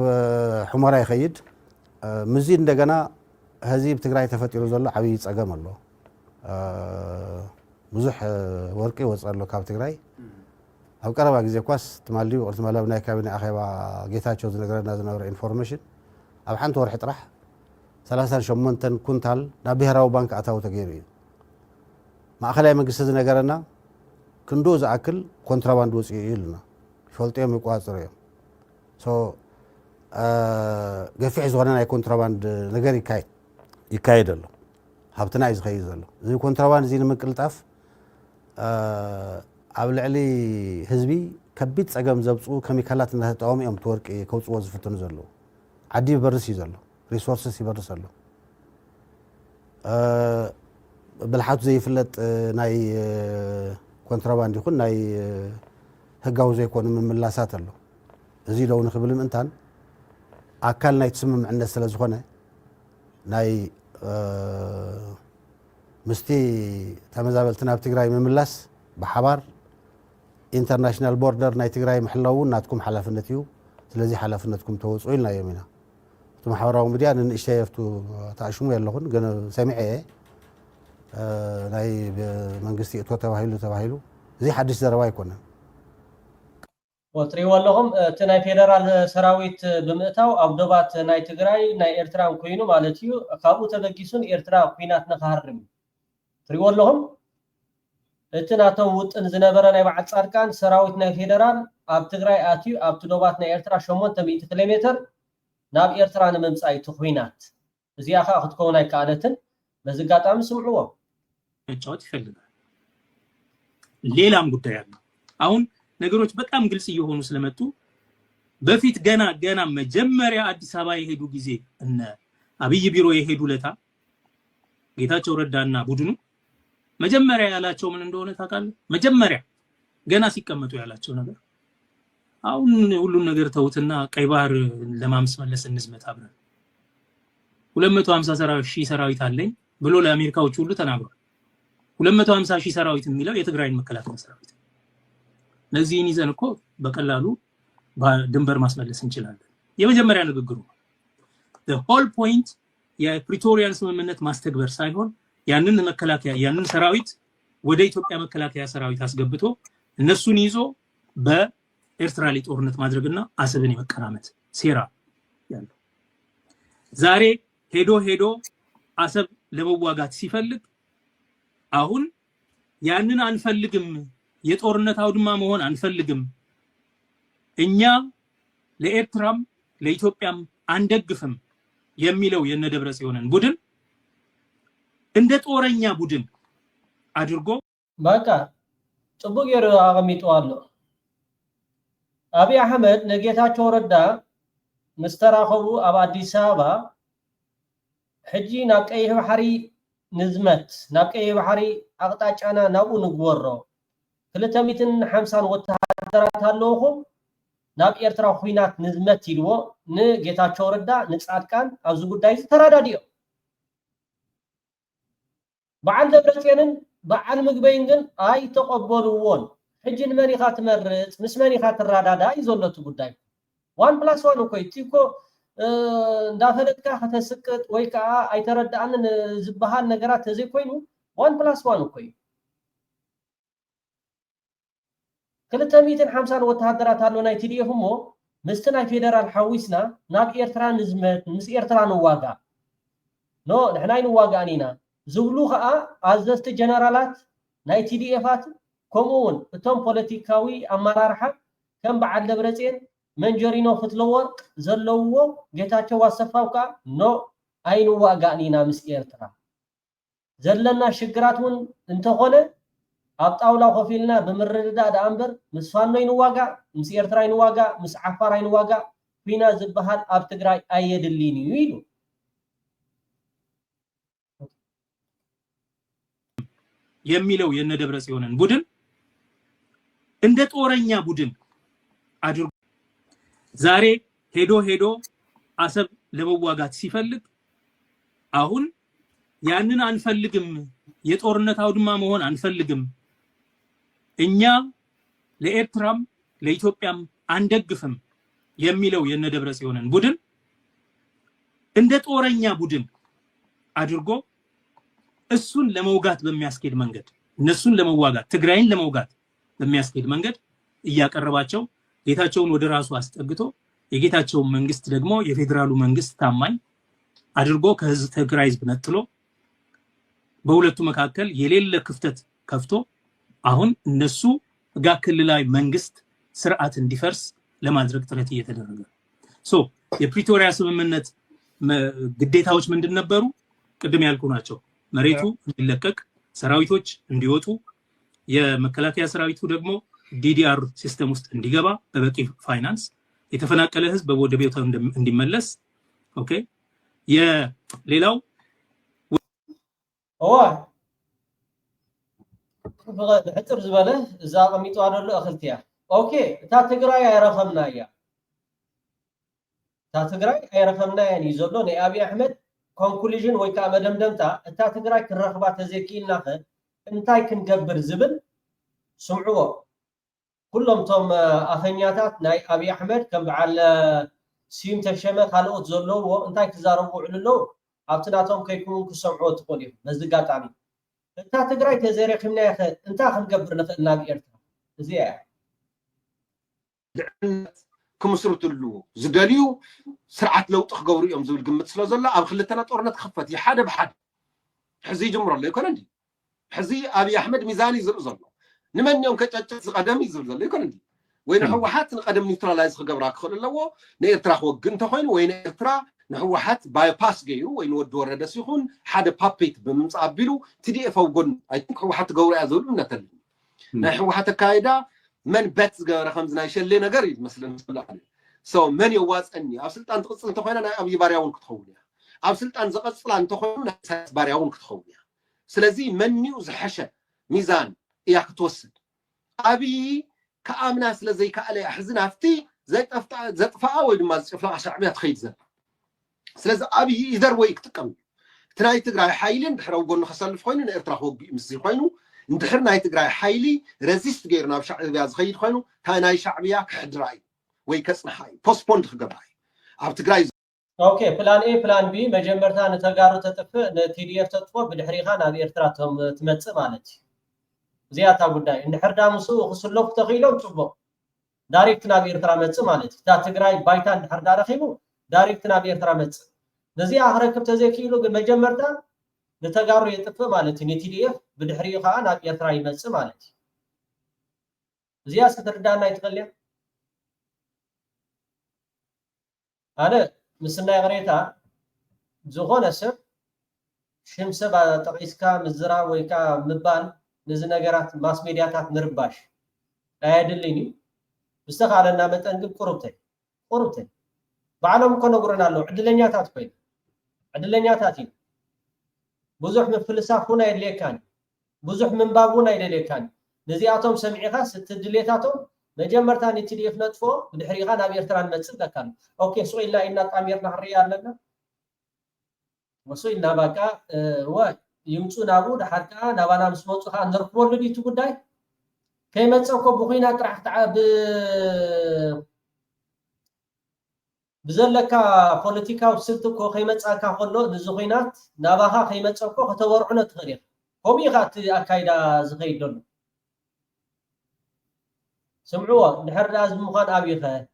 ሕመራ ይኸይድ ምዚ እንደገና ህዝብ ትግራይ ተፈጢሩ ዘሎ ዓብይ ፀገም ኣሎ ብዙሕ ወርቂ ወፅሎ ካብ ትግራይ ኣብ ቀረባ ግዜ ኳስ ትማሊ ቁርት መለብ ናይ ካቢነ ኣኼባ ጌታቸው ዝነገረና ዝነበረ ኢንፎርሜሽን ኣብ ሓንቲ ወርሒ ጥራሕ 38 ኩንታል ናብ ብሄራዊ ባንክ ኣታው ተገይሩ እዩ ማእከላይ መንግስቲ ዝነገረና ክንዶ ዝኣክል ኮንትራባንድ ወፅኡ ኢሉና ይፈልጥዮም ይቋፅሩ እዮም ገፊሕ ዝኾነ ናይ ኮንትራባንድ ነገር ይካየድ ኣሎ ሃብትና እዩ ዝኸይድ ዘሎ እዚ ኮንትራባንድ እዚ ንምቅልጣፍ ኣብ ልዕሊ ህዝቢ ከቢድ ፀገም ዘብፅኡ ኬሚካላት እናተጠቐሙ እዮም እቲ ወርቂ ከውፅዎ ዝፍትኑ ዘለዉ ዓዲ ይበርስ እዩ ዘሎ ሪሶርስስ ይበርስ ኣሎ ብልሓቱ ዘይፍለጥ ናይ ኮንትራባንድ ይኹን ናይ ህጋዊ ዘይኮኑ ምምላሳት ኣሎ እዚ ለው ንክብል ምእንታን ኣካል ናይ ስምምዕነት ስለ ዝኾነ ናይ ምስቲ ተመዛበልቲ ናብ ትግራይ ምምላስ ብሓባር ኢንተርናሽናል ቦርደር ናይ ትግራይ ምሕላው ናትኩም ሓላፍነት እዩ ስለዚ ሓላፍነትኩም ተወፅኡ ኢልና እዮም ኢና እቲ ማሕበራዊ ሚድያ ንንእሽተይ ኣፍቱ ተኣሽሙ የለኹን ግን ሰሚዐ ናይ መንግስቲ እቶ ተባሂሉ እዚ ሓድሽ ዘረባ ኣይኮነን ወጥሪዎ ኣለኹም እቲ ናይ ፌደራል ሰራዊት ብምእታው ኣብ ዶባት ናይ ትግራይ ናይ ኤርትራን ኮይኑ ማለት እዩ ካብኡ ተበጊሱን ኤርትራ ኩናት ንኽሃርም ትሪዎ ኣለኹም እቲ ናቶም ውጥን ዝነበረ ናይ በዓል ጻድቃን ሰራዊት ናይ ፌደራል ኣብ ትግራይ ኣትዩ ኣብቲ ዶባት ናይ ኤርትራ 800 ኪሎ ሜትር ናብ ኤርትራ ንምምጻእ እቲ ኩናት እዚኣ ኸ ክትከውን ኣይከኣለትን በዚ አጋጣሚ ስምዕዎ መጫወት ይፈልጋል ሌላም ጉዳይ አለ አሁን ነገሮች በጣም ግልጽ እየሆኑ ስለመጡ በፊት ገና መጀመሪያ አዲስ አበባ የሄዱ ጊዜ እነ አብይ ቢሮ የሄዱ ለታ ጌታቸው ረዳና ቡድኑ መጀመሪያ ያላቸው ምን እንደሆነ ታውቃለህ መጀመሪያ ገና ሲቀመጡ ያላቸው ነገር አሁን ሁሉን ነገር ተውትና ቀይ ባህር ለማምስመለስ እንዝመት አብረን 250,000 ሰራዊት አለኝ ብሎ ለአሜሪካዎች ሁሉ ተናግሯል 250,000 ሰራዊት የሚለው የትግራይን መከላከያ ሰራዊት ለዚህን ይዘን እኮ በቀላሉ ድንበር ማስመለስ እንችላለን የመጀመሪያ ንግግሩ the whole point የፕሪቶሪያን ስምምነት ማስተግበር ሳይሆን ያንን መከላከያ ያንን ሰራዊት ወደ ኢትዮጵያ መከላከያ ሰራዊት አስገብቶ እነሱን ይዞ በኤርትራ ላይ ጦርነት ማድረግና አሰብን የመቀራመት ሴራ ያለው ዛሬ ሄዶ አሰብ ለመዋጋት ሲፈልግ አሁን ያንን አንፈልግም የጦርነት አውድማ መሆን አንፈልግም እኛ ለኤርትራም ለኢትዮጵያም አንደግፍም የሚለው የነደብረ ጽዮንን ቡድን እንደ ጦረኛ ቡድን አድርጎ በቃ ጥቡቅ የሩ አቀሚጧል አብይ አህመድ ለጌታቸው ረዳ መስተራኸቡ አብ አዲስ አበባ ሕጂ ናብ ቀይሕ ባሕሪ ንዝመት ናብ ቀይሕ ባሕሪ አቅጣጫና ናብኡ ንግወሮ 250 ወታደራት ኣለውኹም ናብ ኤርትራ ኩናት ንዝመት ይልዎ ንጌታቸው ረዳ ንጻድቃን ኣብዚ ጉዳይ ተራዳድዮ በዓል ደብረጽዮንን በዓል ምግበይን ግን አይ ተቀበሉዎን ሕጂ ንመን ኢኻ ትመርጽ ምስ መን ኢኻ ትራዳዳ ይዘለቱ ጉዳይ 1+1 እኮ ይቲኮ እንዳፈለጥካ ከተስቅጥ ወይ ከዓ አይተረዳእን ዝበሃል ነገራት ተዘይ ኮይኑ 1+1 እኮ 250 ወታደራት ኣሎ ናይ TDF ሞ ምስቲ ናይ ፌደራል ሓዊስና ናብ ኤርትራ ንዝመት ምስ ኤርትራ ንዋጋ ኖ ንሕና ንዋጋኒና ዝብሉ ከዓ ኣዘዝቲ ጀነራላት ናይ TDF-ት ከምኡውን እቶም ፖለቲካዊ ኣመራርሓ ከም በዓል ደብረጽዮን መንጀሪኖ ፍትለወርቅ ዘለውዎ ጌታቸው አሰፋውካ ኖ ኣይንዋጋኒና ምስ ኤርትራ ዘለና ሽግራት ውን እንተኾነ ኣብ ጣውላ ኮፊልና ብምርድዳእ ዳንበር ምስ ፋኖ ይንዋጋ ምስ ኤርትራ ይንዋጋ ምስ ዓፋር ይንዋጋ ፊና ዝበሃል ኣብ ትግራይ ኣየድልኒ ይሉ የሚለው የነደብረ ጽዮንን ቡድን እንደ ጦረኛ ቡድን አድርጎ ዛሬ ሄዶ አሰብ ለመዋጋት ሲፈልግ አሁን ያንን አንፈልግም የጦርነት አውድማ መሆን አንፈልግም እኛ ለኤርትራም ለኢትዮጵያም አንደግፍም የሚለው የነደብረ ጽዮንን ቡድን እንደ ጦረኛ ቡድን አድርጎ እሱን ለመውጋት በሚያስኬድ መንገድ እነሱን ለመዋጋት ትግራይን ለመውጋት በሚያስኬድ መንገድ እያቀረባቸው ጌታቸውን ወደ ራሱ አስጠግቶ የጌታቸውን መንግስት ደግሞ የፌደራሉ መንግስት ታማኝ አድርጎ ከህዝብ ትግራይ ህዝብ ነጥሎ በሁለቱ መካከል የሌለ ክፍተት ከፍቶ አሁን እነሱ ጋር ክልላዊ መንግስት ስርዓት እንዲፈርስ ለማድረግ ጥረት እየተደረገ ሶ የፕሪቶሪያ ስምምነት ግዴታዎች ምንድን ነበሩ? ቅድም ያልኩ ናቸው። መሬቱ እንዲለቀቅ፣ ሰራዊቶች እንዲወጡ፣ የመከላከያ ሰራዊቱ ደግሞ ዲዲአር ሲስተም ውስጥ እንዲገባ በበቂ ፋይናንስ፣ የተፈናቀለ ህዝብ ወደ ቤቱ እንዲመለስ። ኦኬ የሌላው ብሕፅር ዝበለ እዛ ቀሚጡ አደሎ እኽልትያ ኦኬ እታ ትግራይ አይረኸምና እያ እታ ትግራይ አይረኸምና ያን ይዘሎ ናይ አብይ አሕመድ ኮንክሉዥን ወይ ከዓ መደምደምታ እታ ትግራይ ክረኽባ ተዘኪልና ኸ እንታይ ክንገብር ዝብል ስምዕዎ ኩሎም ቶም አፈኛታት ናይ አብይ አሕመድ ከም በዓል ስዩም ተሸመ ካልኦት ዘለውዎ እንታይ ክዛረቡ ውዕልለው ኣብቲ ናቶም ከይኩን ክሰምዕዎ ትኾን እዩ ነዚ ጋጣሚ እታ ትግራይ ተዘሪኺምና ኸ እንታይ ክንገብር ንኽእልና ብኤርትራ እዚያ ክምስርትሉ ዝደልዩ ስርዓት ለውጢ ክገብሩ እዮም ዝብል ግምት ስለ ዘሎ ኣብ ክልተና ጦርነት ክኽፈት እዩ ሓደ ብሓደ ሕዚ ይጅምሮ ኣሎ ይኮነ እንዲ ሕዚ ኣብይ ኣሕመድ ሚዛን ይዝርኢ ዘሎ ንመን እዮም ከጨጭት ዝቐደም እዩ ዝብል ዘሎ ይኮነ እንዲ ወይ ንሕወሓት ንቀደም ኒውትራላይዝ ክገብራ ክኽእል ኣለዎ ንኤርትራ ክወግን እንተኮይኑ ወይ ንኤርትራ ንሕወሓት ባይፓስ ገይሩ ወይ ንወዲ ወረደስ ይኹን ሓደ ፓፔት ብምምፃእ ኣቢሉ TDF ኣብ ጎኑ ኣይ ቲንክ ሕወሓት ትገብሩ እያ ዝብሉ እምነት ኣለኒ ናይ ሕወሓት ኣካይዳ من بيت زغره خمزنا يشلي ነገር ይመስለን ስለአለ ሶ من يواصني ኣብ ስልጣን ትቅፅል እንተኮይና ናይ አብይ ባሪያውን ክትኸውን ያ ኣብ ስልጣን ዘቀፅላ እንተኮይኑ ናይ ሳያስ ባሪያውን ክትኸውን ያ ስለዚ መንኒው ዝሐሸ ሚዛን እያ ክትወስድ አብይ ከአምና ስለዘይ ካለ ያሕዝን አፍቲ ዘጥፋአ ወይ ድማ ዝጭፍላ ሻዕብያ ትኸይድ ዘ ስለዚ አብይ ይደር ወይ ክትቀም ትናይ ትግራይ ሓይልን ድሕረው ጎኑ ከሰልፍ ኮይኑ ንኤርትራ ክወግእ ምስ ኮይኑ እንድሕር ናይ ትግራይ ሓይሊ ረዚስት ገይሩ ናብ ሻዕብያ ዝኸይድ ኮይኑ ታ ናይ ሻዕብያ ክሕድራይ ወይ ከጽንሓ ፖስትፖንድ ክገብራይ ኣብ ትግራይ ኦኬ ፕላን ኤ ፕላን ቢ መጀመርታ ነተጋሩ ተጥፍእ ነቲዲኤፍ ተጥፎ ብድሕሪኻ ናብ ኤርትራ ትመጽእ ማለት እዩ እዚያታ ጉዳይ እንድሕር ዳምሱ ክስለፉ ተኺሎም ጽቡቕ ዳይሬክት ናብ ኤርትራ መጽእ ማለት እዩ ታ ትግራይ ባይታ እንድሕር ዳረኺቡ ዳይሬክት ናብ ኤርትራ መጽእ ነዚያ ክረክብ ተዘኪሉ ግን መጀመርታ ነተጋሩ የጥፍእ ማለት እዩ ነቲዲኤፍ ብድሕሪኡ ከዓ ናብ ኤርትራ ይመጽእ ማለት እዩ እዚያ ስትርዳና ይትኽእል እያ ኣነ ምስናይ ቅሬታ ዝኾነ ሰብ ሽም ሰብ ጠቂስካ ምዝራብ ወይ ከዓ ምባል ነዚ ነገራት ማስ ሜድያታት ምርባሽ ኣየድልኝ ብዝተኻለና መጠን ግን ቁርብተይ ባዕሎም እኮ ነግሩና ኣለዉ ዕድለኛታት ኮይኑ ዕድለኛታት እዩ ብዙሕ ምፍልሳፍ እውን ኣይድልየካኒ ብዙሕ ምንባብ እውን ኣይደልየካኒ ነዚኣቶም ሰሚዕኻ ስትድሌታቶም መጀመርታ ነቲዲኤፍ ነጥፎ ብድሕሪኻ ናብ ኤርትራ ንመጽእ ለካኒ ኦኬ ሶኢልና ኢና ጣሚርና ክርያ ኣለና ወሶኢልና በቃ ወይ ይምፁ ናቡ ድሓርካ ናባና ምስ መፁ ከዓ ንርክበሉ ዲቱ ጉዳይ ከይመፀኮ ብኹይና ጥራሕ ብዘለካ ፖለቲካዊ ስልት እኮ ከይመፃካ ከሎ ንዚ ኩናት ናባኻ ከይመፀኮ ከተወርዑነ ትኽእል ኢኻ ከምኡ ኢኻ እቲ ኣካይዳ ዝኸይድ ዘሎ سمعوا نحر لازم مخان أبيخه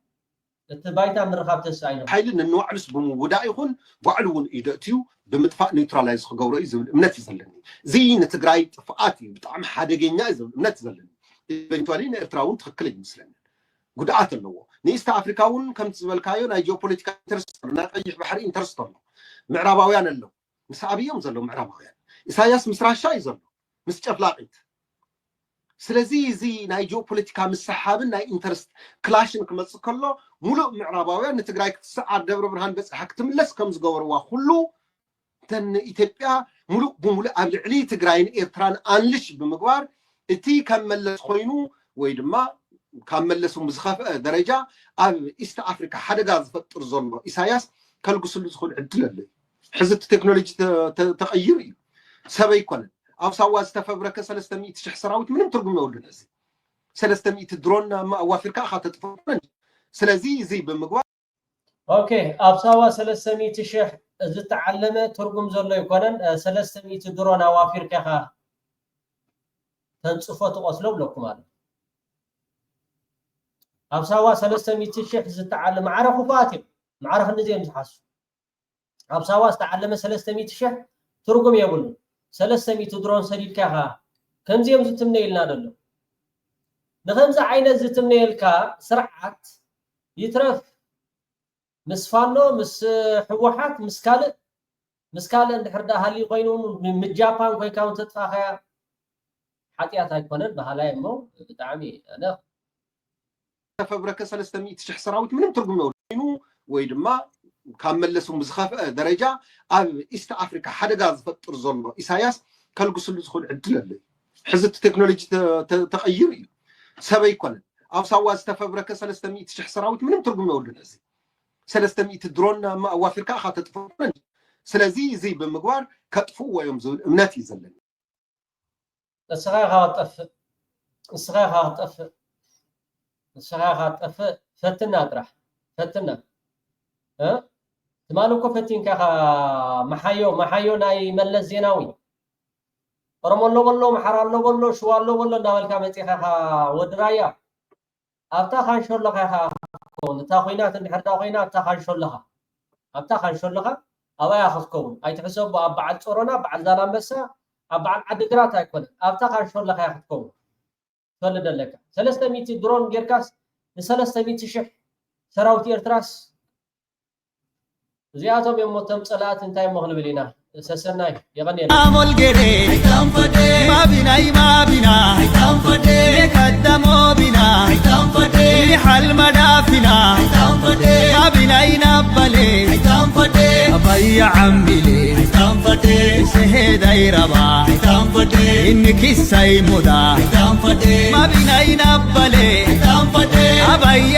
التبايتا من رخاب تسعينه حيل النوع عرس بمودع يكون بعلون إيداتيو بمدفع نيوترالايز خجورة إذا منت يزلني زي نتجري فقاتي بطعم حدا جينا إذا منت يزلني بنتوالين إرتراون تخكلي مثلاً قدعات اللوا نيست أفريقاون كم تزبلكايو نايجو بوليتيكا ترستر ناقيح بحري ترستر معرباويان اللو مسابيهم زلوا معرباويان إساياس مسراشا يزلوا مسجفلاقيت ስለዚህ እዚ ናይ ጂኦፖለቲካ ምሰሓብን ናይ ኢንተረስት ክላሽን ክመጽእ ከሎ ሙሉእ ምዕራባውያን ንትግራይ ክትሰዓር ደብረ ብርሃን በጽሓ ክትምለስ ከም ዝገበርዋ ኩሉ ተን ኢትዮጵያ ሙሉእ ብሙሉእ ኣብ ልዕሊ ትግራይን ኤርትራን አንልሽ ብምግባር እቲ ከም መለስ ኮይኑ ወይ ድማ ካብ መለሱ ብዝኸፍአ ደረጃ ኣብ ኢስት ኣፍሪካ ሓደጋ ዝፈጥር ዘሎ ኢሳያስ ከልግስሉ ዝኽእል ዕድል ኣሎ حزت التكنولوجيا تغير سبا يكون أو سوا استفبرك 300 شح سراوت من ترجم نقول الناس 300 درون ما وافر كأخذ تطفن سلازي زي بمقوا اوكي ابساوا 300 شح إذا تعلم ترجم زلوا يكونن 300 درون أوافر كها تنصفات أصلب لكم هذا أبساوا 300 شح إذا تعلم عرفوا فاتم معرف النزيم متحس أبساوا استعلم 300 شح ترجم يقول 300 درون سرير كها كم زيم زتمنيلنا دلو نخمز عين زتمنيل كا سرعات يترف مسفانو مس حوحات مسكال اندحر ده هالي قينو من جابان كوي كاونت تفاخيا حتيات هيكونن بهالاي مو بتعمي انا فبرك 300 شح سراوت من ترجم نو ويدما كملسو مزخاف درجه اب ايست افريكا حدغا زفطر زلو اساياس كالغسل زخول عدل لي حزت التكنولوجيا تغير سبا يكون او سوا استفبرك 300 شح سراوت من ترجم نو الناس 300 درون ما وافر كأخذ تطفن سلازي زي بمقوار كطفو ويوم زول امناتي زلن الصغيرة طف فتنا اطرح فتنا ها تمالو كفتين كا محايو ناي ملز زيناوي رمولو بلو محرالو بلو شوالو بلو ناولكا متيخا ودرايا أبتا خان شولخا كون تا خوينات اللي حدا خوينات تا خان شولخا أبتا خان شولخا أبا ياخذكم أي تحسب بعد صورنا بعد زلام بس بعد عدقرات هيكون أبتا خان شولخا ياخذكم فلد لك 300 درون جيركاس 300 شح سراوت إرتراس زياتهم يوم تمصلات انتي مغلب لنا سسناي يغني امول جري ما بينا قدمو بنا حل مدافنا ما بينا ينبلي ابي عملي سهد يربا انك السيمودا ما بينا ينبلي ابي